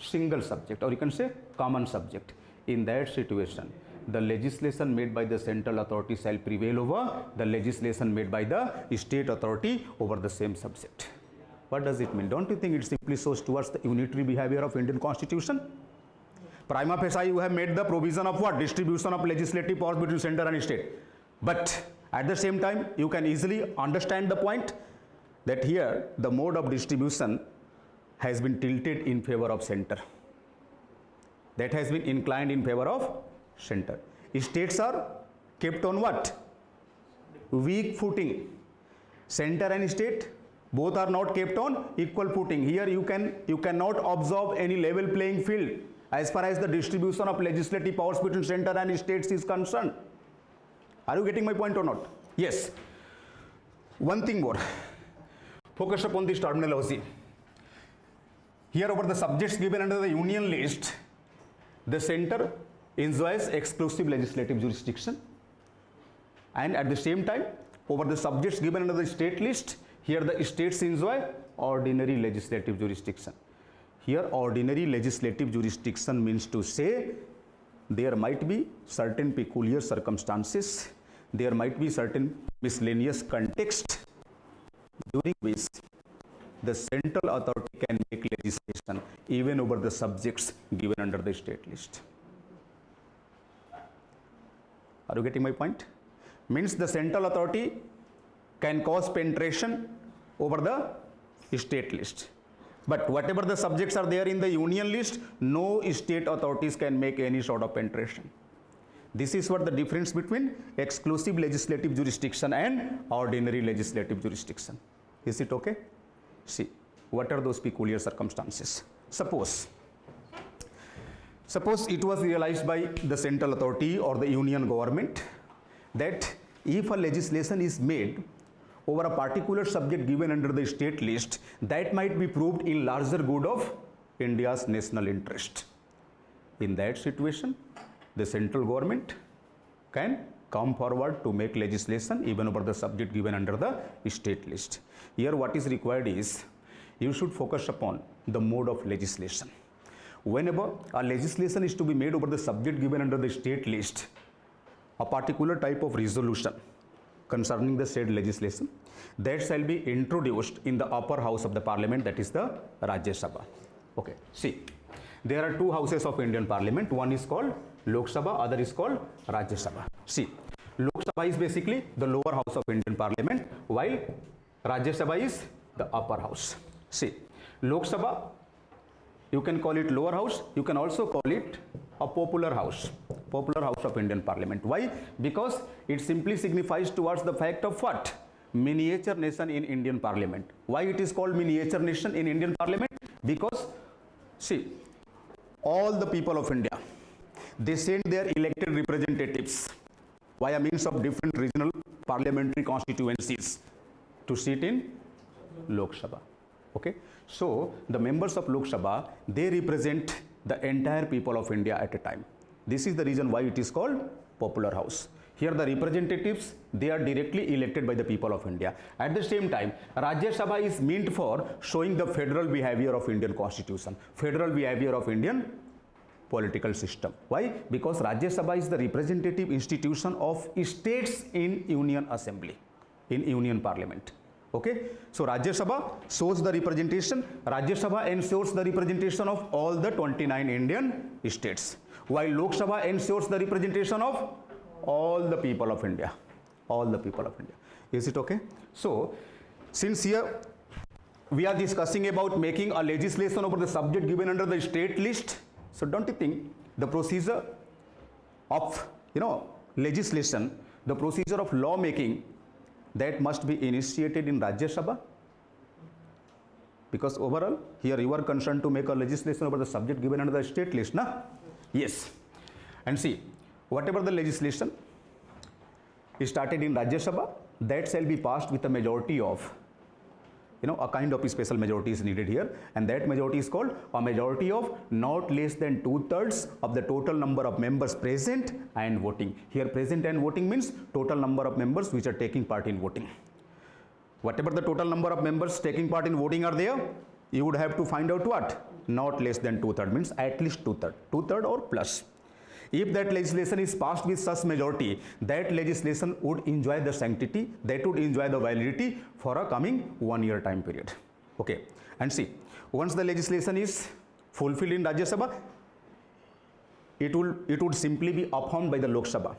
S1: single subject, or you can say common subject. In that situation, the legislation made by the central authority shall prevail over the legislation made by the state authority over the same subject. What does it mean? Don't you think it simply shows towards the unitary behavior of Indian Constitution? Prima facie, you have made the provision of what? Distribution of legislative powers between center and state. But at the same time, you can easily understand the point that here the mode of distribution has been tilted in favor of center. That has been inclined in favor of center. States are kept on what? Weak footing. Center and state both are not kept on equal footing. Here you cannot observe any level playing field as far as the distribution of legislative powers between center and states is concerned. Are you getting my point or not? Yes. One thing more. Focus upon this terminology. Here over the subjects given under the union list, the center enjoys exclusive legislative jurisdiction, and at the same time over the subjects given under the state list, here the states enjoy ordinary legislative jurisdiction. Here ordinary legislative jurisdiction means to say there might be certain peculiar circumstances, there might be certain miscellaneous context during which the central authority can make legislation even over the subjects given under the state list. Are you getting my point? Means the central authority can cause penetration over the state list. But whatever the subjects are there in the union list, no state authorities can make any sort of penetration. This is what the difference between exclusive legislative jurisdiction and ordinary legislative jurisdiction. Is it okay? See, what are those peculiar circumstances? Suppose it was realized by the central authority or the union government that if a legislation is made over a particular subject given under the state list, that might be proved in larger good of India's national interest. In that situation, the central government can come forward to make legislation even over the subject given under the state list. Here what is required is you should focus upon the mode of legislation. Whenever a legislation is to be made over the subject given under the state list, a particular type of resolution concerning the said legislation that shall be introduced in the upper house of the parliament, that is the Rajya Sabha. Okay, see, there are two houses of Indian parliament. One is called Lok Sabha, other is called Rajya Sabha. See, Lok Sabha is basically the lower house of Indian parliament, while Rajya Sabha is the upper house. See, Lok Sabha, you can call it lower house, you can also call it a popular house of Indian parliament. Why? Because it simply signifies towards the fact of what? Miniature nation in Indian parliament. Why it is called miniature nation in Indian parliament? Because, see, all the people of India, they send their elected representatives via means of different regional parliamentary constituencies to sit in Lok Sabha. Okay, so the members of Lok Sabha, they represent the entire people of India at a time. This is the reason why it is called popular house. Here the representatives, they are directly elected by the people of India. At the same time, Rajya Sabha is meant for showing the federal behavior of Indian constitution, federal behavior of Indian political system. Why? Because Rajya Sabha is the representative institution of states in Union Assembly, in Union Parliament. Okay, so Rajya Sabha shows the representation, Rajya Sabha ensures the representation of all the 29 Indian states, while Lok Sabha ensures the representation of all the people of India, all the people of India. Is it okay? So, since here we are discussing about making a legislation over the subject given under the state list, so don't you think the procedure of, legislation, the procedure of law making, that must be initiated in Rajya Sabha? Because overall, here you are concerned to make a legislation over the subject given under the state list, na? Yes. And see, whatever the legislation is started in Rajya Sabha, that shall be passed with a majority of, a kind of special majority is needed here, and that majority is called a majority of not less than 2/3 of the total number of members present and voting. Here present and voting means total number of members which are taking part in voting. Whatever the total number of members taking part in voting are there, you would have to find out what? Not less than 2/3 means at least 2/3 or plus. If that legislation is passed with such majority, that legislation would enjoy the sanctity, that would enjoy the validity for a coming 1 year time period. Okay, and see, once the legislation is fulfilled in Rajya Sabha, it would simply be affirmed by the Lok Sabha.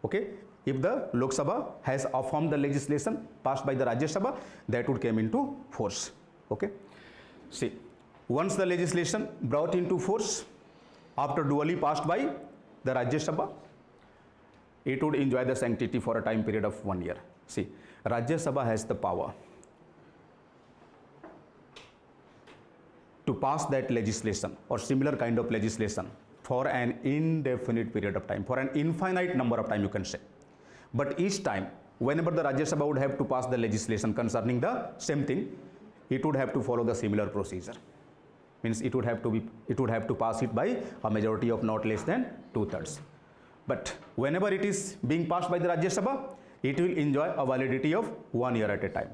S1: Okay, if the Lok Sabha has affirmed the legislation passed by the Rajya Sabha, that would come into force. Okay, see, once the legislation brought into force, after duly passed by the Rajya Sabha, it would enjoy the sanctity for a time period of 1 year. See, Rajya Sabha has the power to pass that legislation or similar kind of legislation for an indefinite period of time, for an infinite number of time, you can say. But each time, whenever the Rajya Sabha would have to pass the legislation concerning the same thing, it would have to follow the similar procedure. Means it would have to pass it by a majority of not less than 2/3. But whenever it is being passed by the Rajya Sabha, it will enjoy a validity of 1 year at a time.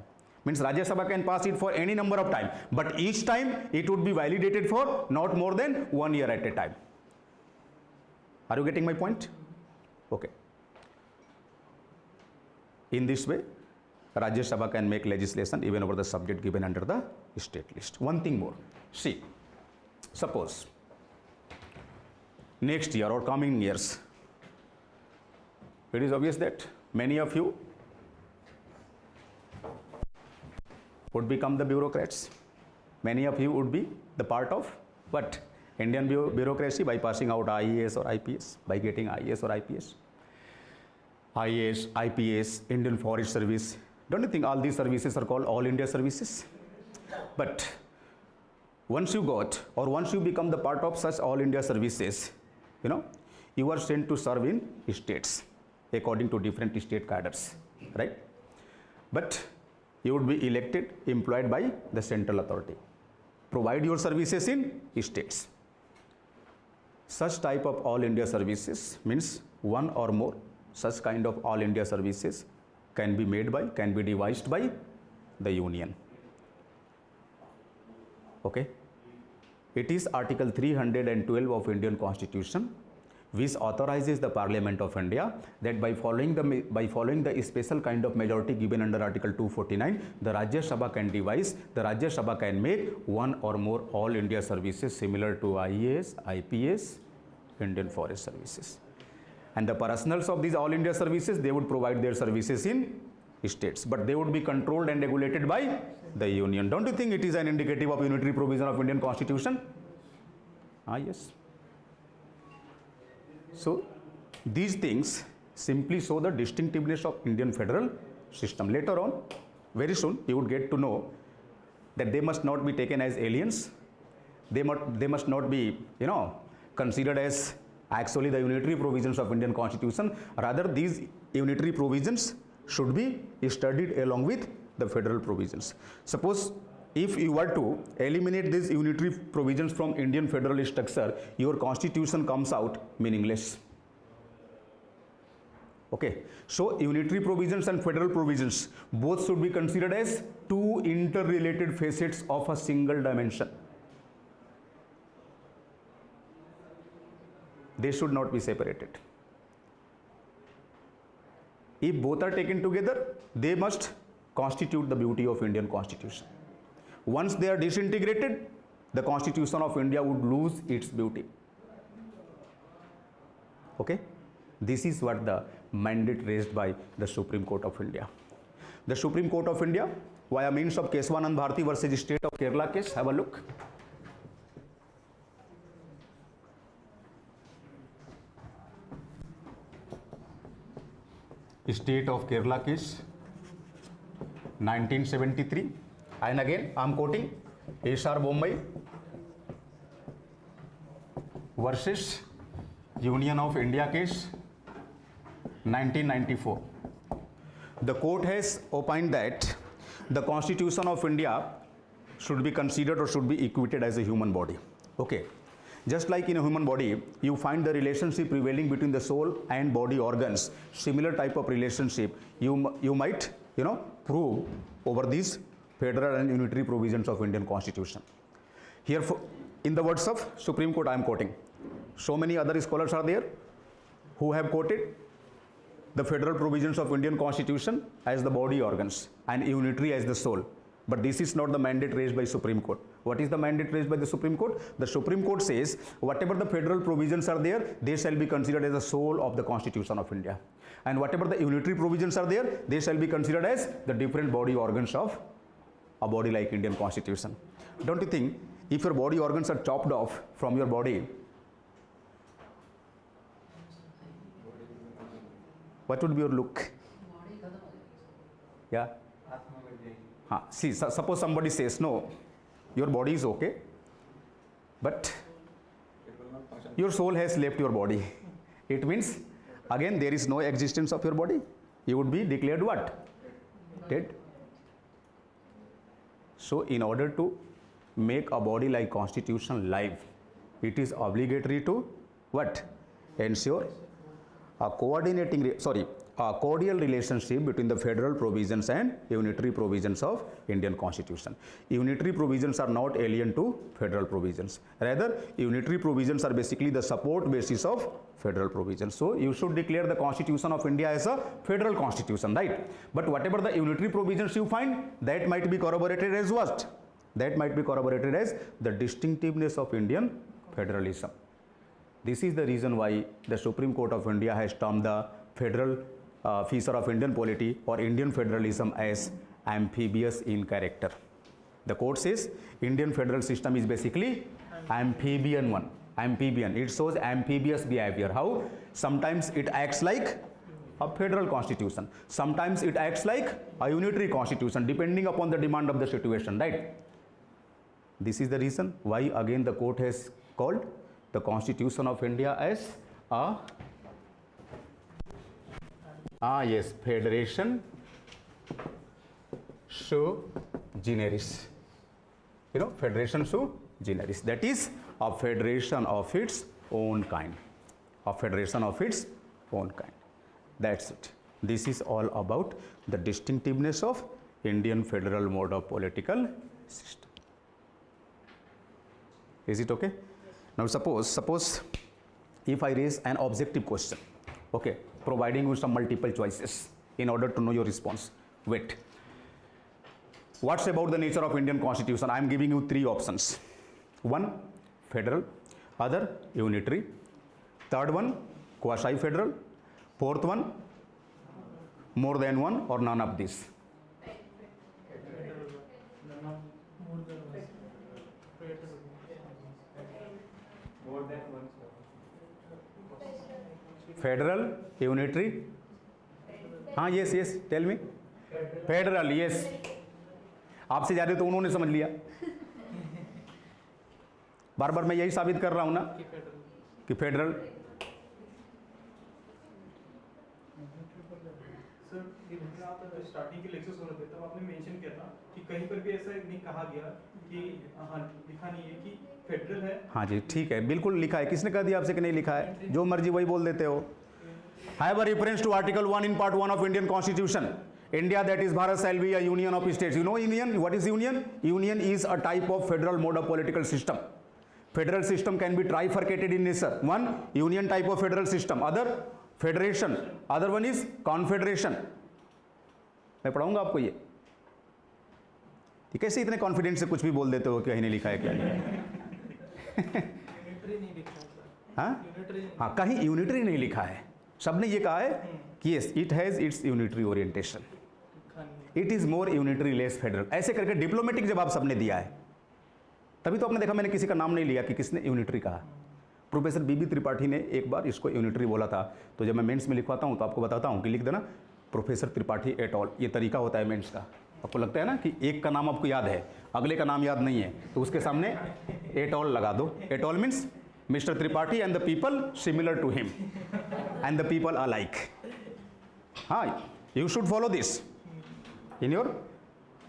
S1: Means Rajya Sabha can pass it for any number of time, but each time it would be validated for not more than 1 year at a time. Are you getting my point? Okay. In this way, Rajya Sabha can make legislation even over the subject given under the state list. One thing more. See, suppose next year or coming years, it is obvious that many of you would become the bureaucrats. Many of you would be the part of what? Indian bureaucracy by passing out IAS or IPS, by getting IAS or IPS. IAS, IPS, Indian Forest Service. Don't you think all these services are called All India Services? But once you got or once you become the part of such All India Services, you are sent to serve in states according to different state cadres, right? But you would be elected, employed by the central authority. Provide your services in states. Such type of All India Services means one or more such kind of all India services can be made by, can be devised by the union. Okay. It is Article 312 of Indian Constitution which authorizes the Parliament of India that by following the special kind of majority given under Article 249, the Rajya Sabha can devise, the Rajya Sabha can make one or more all India services similar to IAS, IPS, Indian Forest Services. And the personnels of these all India services, they would provide their services in states, but they would be controlled and regulated by the union. Don't you think it is an indicative of unitary provision of Indian Constitution? Yes. So these things simply show the distinctiveness of Indian federal system. Later on, very soon, you would get to know that they must not be taken as aliens. They must not be, considered as actually the unitary provisions of Indian Constitution. Rather, these unitary provisions should be studied along with the federal provisions. Suppose if you were to eliminate these unitary provisions from Indian federal structure, your constitution comes out meaningless. Okay, so unitary provisions and federal provisions both should be considered as two interrelated facets of a single dimension. They should not be separated. If both are taken together, they must constitute the beauty of Indian Constitution. Once they are disintegrated, the Constitution of India would lose its beauty. Okay? This is what the mandate raised by the Supreme Court of India. The Supreme Court of India, via means of Keswanand Bharti versus State of Kerala case, have a look. State of Kerala case, 1973. And again, I am quoting SR Bombay versus Union of India case, 1994. The court has opined that the Constitution of India should be considered or should be equated as a human body. Okay. Just like in a human body, you find the relationship prevailing between the soul and body organs. Similar type of relationship you might, prove over these federal and unitary provisions of Indian Constitution. Here, in the words of Supreme Court, I am quoting. So many other scholars are there who have quoted the federal provisions of Indian Constitution as the body organs and unitary as the soul. But this is not the mandate raised by Supreme Court. What is the mandate raised by the Supreme Court? The Supreme Court says whatever the federal provisions are there, they shall be considered as the soul of the Constitution of India. And whatever the unitary provisions are there, they shall be considered as the different body organs of a body like Indian Constitution. Don't you think if your body organs are chopped off from your body, what would be your look? Yeah. See, suppose somebody says, no, your body is okay, but your soul has left your body. It means, again, there is no existence of your body. You would be declared what? Dead. So, in order to make a body like Constitution live, it is obligatory to what? Ensure a cordial relationship between the federal provisions and unitary provisions of Indian Constitution. Unitary provisions are not alien to federal provisions. Rather, unitary provisions are basically the support basis of federal provisions. So, you should declare the Constitution of India as a federal constitution, right? But whatever the unitary provisions you find, that might be corroborated as what? That might be corroborated as the distinctiveness of Indian federalism. This is the reason why the Supreme Court of India has termed the federal feature of Indian polity or Indian federalism as amphibious in character. The court says Indian federal system is basically amphibian one. Amphibian. It shows amphibious behavior. How? Sometimes it acts like a federal constitution. Sometimes it acts like a unitary constitution depending upon the demand of the situation, right? This is the reason why again the court has called the Constitution of India as a federation sui generis. Federation sui generis. That is a federation of its own kind. A federation of its own kind. That's it. This is all about the distinctiveness of Indian federal mode of political system. Is it okay? Now suppose if I raise an objective question, okay, providing you some multiple choices in order to know your response. Wait. What's about the nature of Indian Constitution? I am giving you three options. One, federal. Other, unitary. Third one, quasi-federal. Fourth one, more than one or none of these. Federal, unitary. हाँ, yes, tell me. Federal, yes. आपसे ज़्यादा तो उन्होंने समझ लिया. बार बार मैं यही साबित कर रहा हूं ना कि फेडरल.
S2: सर आप स्टार्टिंग के लेक्चर्स हो रहे थे तब आपने मेंशन किया था कि कहीं पर भी ऐसा नहीं कहा गया कि हाँ लिखा नहीं है कि फेडरल है. हाँ
S1: जी, ठीक है, बिल्कुल लिखा है. किसने कह दिया आपसे कि नहीं लिखा है? जो मर्जी वही बोल देते हो. Have a reference to Article 1 in Part 1 of Indian Constitution. India, that is Bharat, shall be a union of states. You know union? What is union? Union is a type of federal mode of political system. Federal system can be trifurcated in nature. One, union type of federal system. Other, federation. Other one is confederation. मैं पढ़ाऊंगा आपको ये. कैसे इतने confidence से कुछ भी बोल देते हो कि कहीं नहीं लिखा है क्या? हाँ, कहीं यूनिटरी नहीं लिखा है. सबने ये कहा है कि yes it has its unitary orientation, it is more unitary less federal. ऐसे करके डिप्लोमेटिक जवाब सबने दिया है. तभी तो आपने देखा मैंने किसी का नाम नहीं लिया कि किसने यूनिटरी कहा. प्रोफेसर बीबी त्रिपाठी ने एक बार इसको यूनिटरी बोला था. तो जब मैं मेंस में लिखवाता हूँ तो आपको बताता हूँ कि लिख देना प्रोफेसर त्रिपाठी एट ऑल. ये तरीका होता है मेंस का. आपको लगता है ना कि एक का नाम आपको याद है, अगले का नाम याद नहीं है, तो उसके सामने एट ऑल लगा दो. At all means Mr. Tripathi and the people similar to him, and the people are like. Hi, you should follow this in your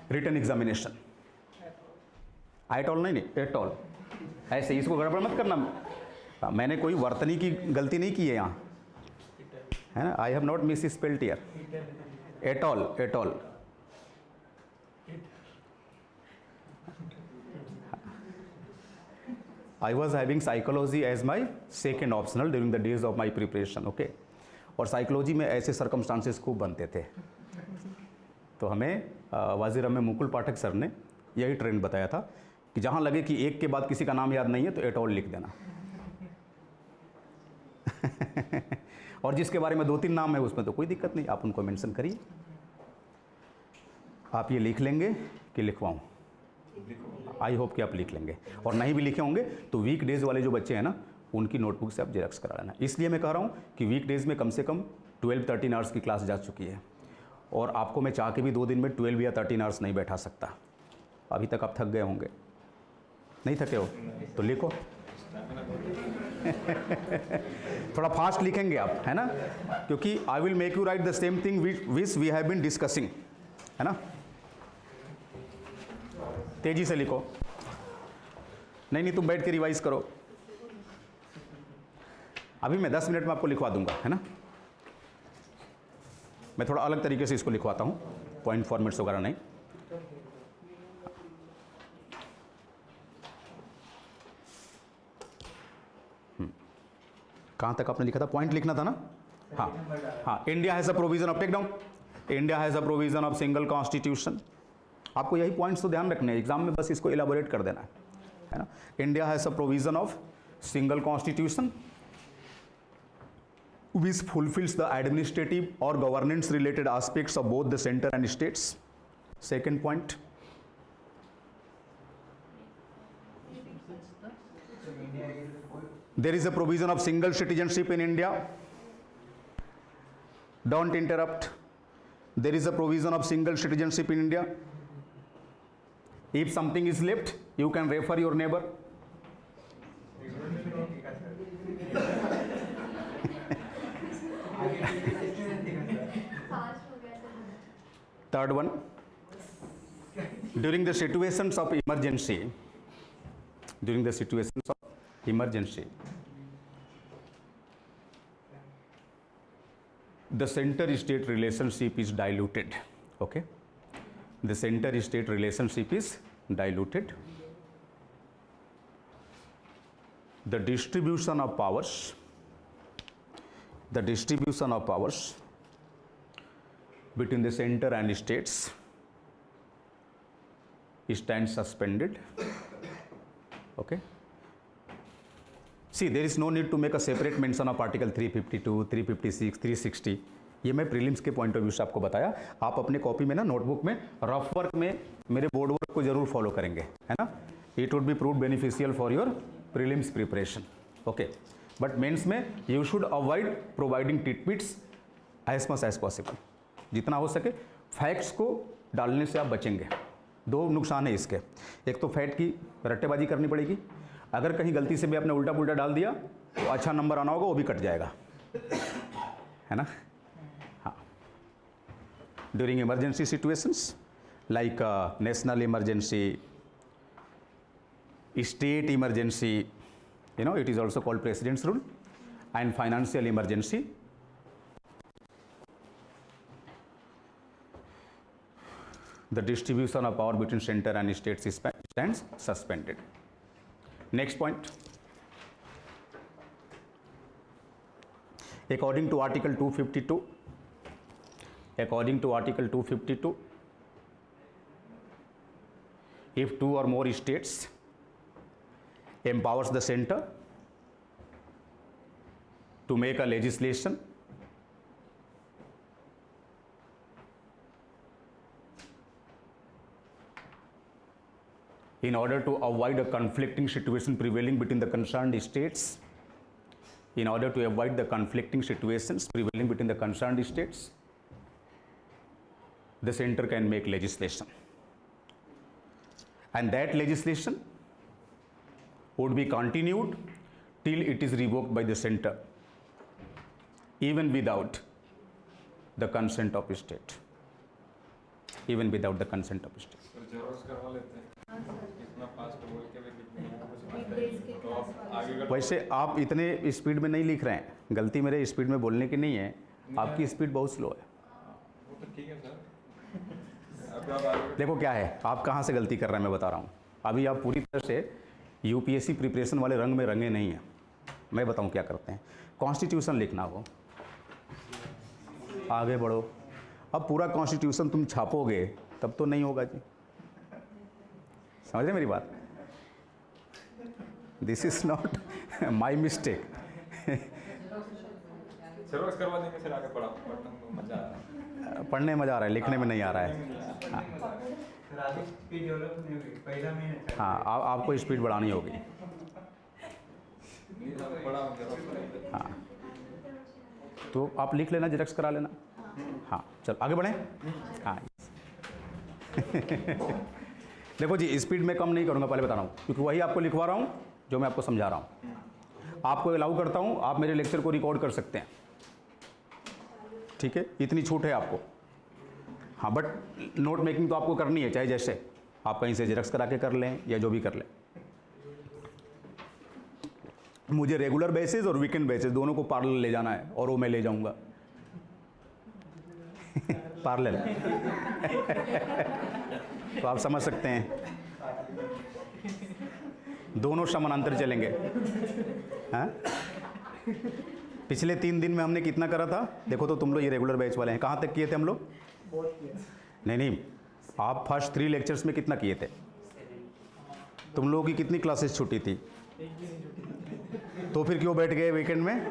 S1: written examination. At all नहीं, at all. ऐसे इसको गड़बड़ मत करना. मैंने कोई वर्तनी की गलती नहीं की है यहाँ, है ना? I have not misspelled here. At all. I was having psychology as my second optional during the days of my preparation, okay? और साइकोलॉजी में ऐसे सर्कमस्टांसेस खूब बनते थे. तो हमें वाजिर में मुकुल पाठक सर ने यही ट्रेंड बताया था कि जहाँ लगे कि एक के बाद किसी का नाम याद नहीं है तो एट ऑल लिख देना. और जिसके बारे में 2-3 नाम है उसमें तो कोई दिक्कत नहीं, आप उनको मेंशन करिए. आप ये लिख लेंगे कि लिखवाऊँ? आई होप कि आप लिख लेंगे. और नहीं भी लिखे होंगे तो वीक डेज वाले जो बच्चे हैं ना उनकी नोटबुक से आप जेरॉक्स करा लेना. इसलिए मैं कह रहा हूँ कि वीक डेज में कम से कम 12-13 आवर्स की क्लास जा चुकी है और आपको मैं चाह के भी 2 दिन में 12 या 13 आवर्स नहीं बैठा सकता. अभी तक आप थक गए होंगे. नहीं थके हो तो लिखो. थोड़ा फास्ट लिखेंगे आप, है ना? क्योंकि I will make you write the same thing which we have been discussing, है ना? तेजी से लिखो. नहीं तुम बैठ के रिवाइज करो. अभी मैं 10 मिनट में आपको लिखवा दूंगा, है ना? मैं थोड़ा अलग तरीके से इसको लिखवाता हूँ, पॉइंट फॉर्मेट्स वगैरह नहीं. कहाँ तक आपने लिखा था? पॉइंट लिखना था ना? हाँ. India has a provision of take down. India has a provision of single constitution. आपको यही पॉइंट्स तो ध्यान रखने हैं, एग्जाम में बस इसको इलाबोरेट कर देना है ना? India has a provision of single constitution which fulfills the administrative or governance related aspects of both the center and states. Second point, there is a provision of single citizenship in India. Don't interrupt. There is a provision of single citizenship in India. If something is left, you can refer your neighbor. Third one, during the situations of emergency, the center state relationship is diluted. Okay, the center state relationship is diluted. The distribution of powers between the center and states stands suspended. Okay. See, there is no need to make a separate mention of Article 352, 356, 360. ये मैं prelims के point of view से आपको बताया. आप अपने copy में ना, नोटबुक में, रफ वर्क में मेरे बोर्ड वर्क को जरूर फॉलो करेंगे, है ना. It would be prove beneficial for your prelims preparation. Okay, but mains में you should avoid providing titbits as much as possible. जितना हो सके फैक्ट्स को डालने से आप बचेंगे. दो नुकसान है इसके. एक तो फैक्ट की रट्टेबाजी करनी पड़ेगी. अगर कहीं गलती से भी आपने उल्टा पुल्टा डाल दिया तो अच्छा नंबर आना होगा, वो भी कट जाएगा, है ना. हाँ, during emergency situations like national emergency, state emergency, you know, it is also called President's Rule, and financial emergency, the distribution of power between center and states stands suspended. Next point. According to Article 252, if two or more states empowers the center to make a legislation in order to avoid a conflicting situation prevailing between the concerned states, the center can make legislation, and that legislation would be continued till it is revoked by the center, even without the consent of state. Even without the consent of state. वैसे आप इतने speed में नहीं लिख रहे हैं. गलती मेरे स्पीड में बोलने की नहीं है, आपकी स्पीड बहुत स्लो है. देखो क्या है, आप कहाँ से गलती कर रहे हैं मैं बता रहा हूँ. अभी आप पूरी तरह से यूपीएससी प्रिपरेशन वाले रंग में रंगे नहीं हैं. मैं बताऊं क्या करते हैं. कॉन्स्टिट्यूशन लिखना हो, आगे बढ़ो. अब पूरा कॉन्स्टिट्यूशन तुम छापोगे तब तो नहीं होगा जी. समझ रहे मेरी बात. This is not my mistake. पढ़ने में मजा आ रहा है, लिखने में नहीं आ रहा है. हाँ, आपको स्पीड बढ़ानी होगी. हाँ, तो आप लिख लेना, जेरॉक्स करा लेना. हाँ, चलो आगे बढ़ें. हाँ देखो जी, स्पीड में कम नहीं करूँगा, पहले बता रहा हूँ, क्योंकि वही आपको लिखवा रहा हूँ जो मैं आपको समझा रहा हूँ. आपको अलाउ करता हूँ, आप मेरे लेक्चर को रिकॉर्ड कर सकते हैं. ठीक है, इतनी छूट है आपको. हाँ, बट नोट मेकिंग तो आपको करनी है, चाहे जैसे आप कहीं से जेरॉक्स करा के कर लें या जो भी कर लें. मुझे रेगुलर बेसिस और वीकेंड बेसिस दोनों को पार्लर ले जाना है, और वो मैं ले जाऊंगा. पार्लर तो आप समझ सकते हैं, दोनों समानांतर चलेंगे. हाँ, पिछले 3 दिन में हमने कितना करा था देखो तो. तुम लोग ये रेगुलर बैच वाले हैं, कहाँ तक किए थे हम लोग? नहीं, आप फर्स्ट 3 लेक्चर्स में कितना किए थे? तुम लोगों की कितनी क्लासेस छुट्टी थी? तो फिर क्यों बैठ गए वीकेंड में?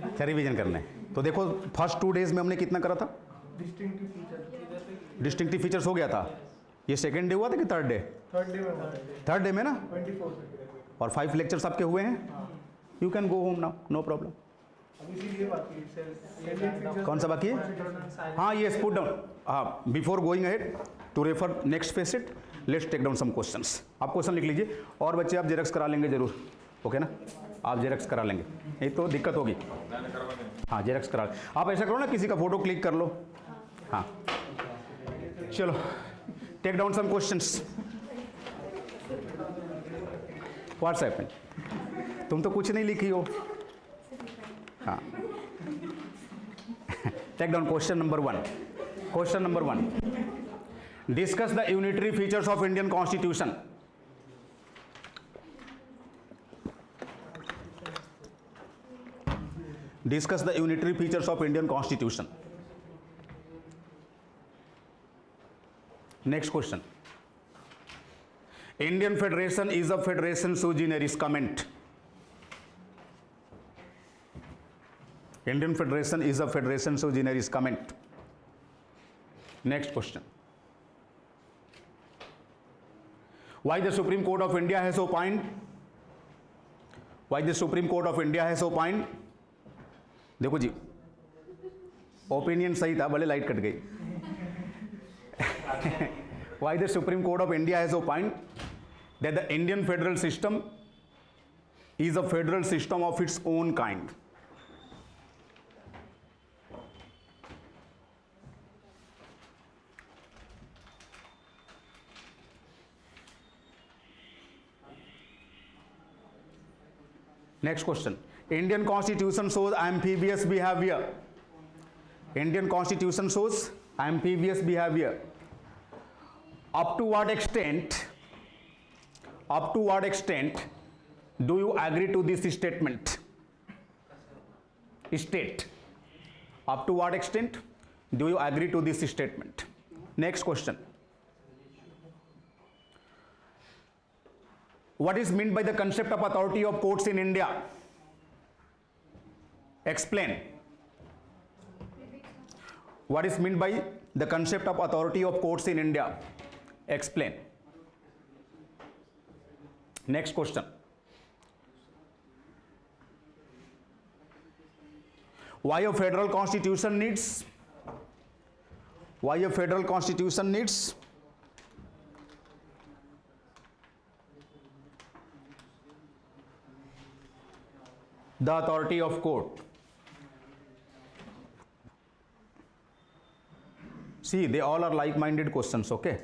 S1: अच्छा, रिवीजन करने. तो देखो फर्स्ट 2 डेज में हमने कितना करा था? डिस्टिंक्टिव फीचर्स हो गया था. ये सेकेंड डे हुआ था कि थर्ड डे? थर्ड डे में ना. और 5 लेक्चर्स आपके हुए हैं. You can go home now, no problem. कौन सा बाकी है? हाँ, ये पुट डाउन. हाँ, before going ahead to refer next facet, let's take down some questions. आप क्वेश्चन लिख लीजिए. और बच्चे आप जेरॉक्स करा लेंगे जरूर, ओके ना? आप जेरॉक्स करा लेंगे, नहीं तो दिक्कत होगी. हाँ, जेरॉक्स करा. आप ऐसा करो ना, किसी का फोटो क्लिक कर लो. हाँ, चलो take down some questions. What's happened? तुम तो कुछ नहीं लिखी हो. हाँ, Take down question number 1. Question number 1. Discuss the unitary features of Indian Constitution. Discuss the unitary features of Indian Constitution. Next question. Indian Federation is a federation sui generis. Comment. Indian Federation is a federation sui generis. Comment. Next question. Why the Supreme Court of India has opined? Why the Supreme Court of India has opined? देखो जी, opinion सही था, भले light cut गई. Why the Supreme Court of India has opined that the Indian federal system is a federal system of its own kind? Next question. Indian Constitution shows amphibious behavior. Indian Constitution shows amphibious behavior. Up to what extent do you agree to this statement? State. Up to what extent do you agree to this statement? Next question. What is meant by the concept of authority of courts in India? Explain. What is meant by the concept of authority of courts in India? Explain. Next question. Why a federal constitution needs? Why a federal constitution needs? The authority of court. See, they all are like-minded questions, okay?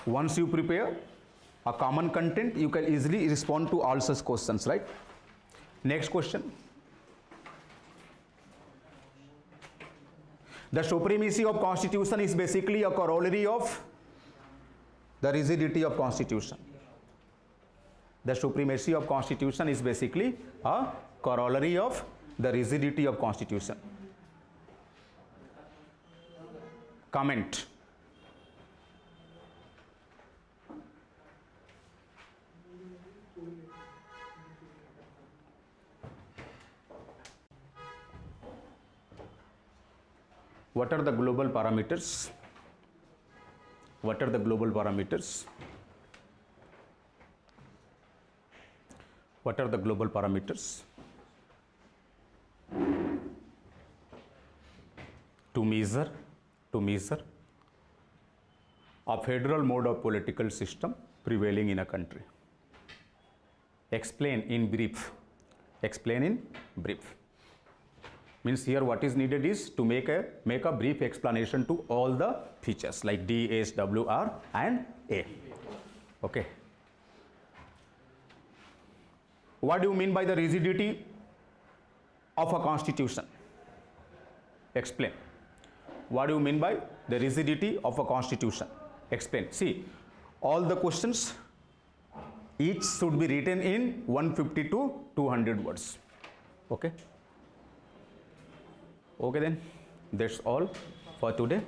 S1: Once you prepare a common content, you can easily respond to all such questions, right? Next question. The supremacy of constitution is basically a corollary of the rigidity of constitution. The supremacy of constitution is basically a corollary of the rigidity of constitution. Comment. What are the global parameters? What are the global parameters? What are the global parameters? To measure a federal mode of political system prevailing in a country. Explain in brief. Explain in brief. Means here what is needed is to make a brief explanation to all the features like D, S, W, R and A. Okay. What do you mean by the rigidity of a constitution? Explain. What do you mean by the rigidity of a constitution? Explain. See, all the questions each should be written in 150 to 200 words. Okay. Okay then, that's all for today.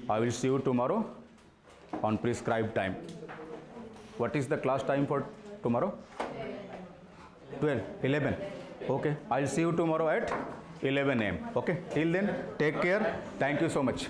S1: I will see you tomorrow on prescribed time. What is the class time for tomorrow? 12, 11. Okay, I'll see you tomorrow at 11 a.m. Okay, till then, take care. Thank you so much.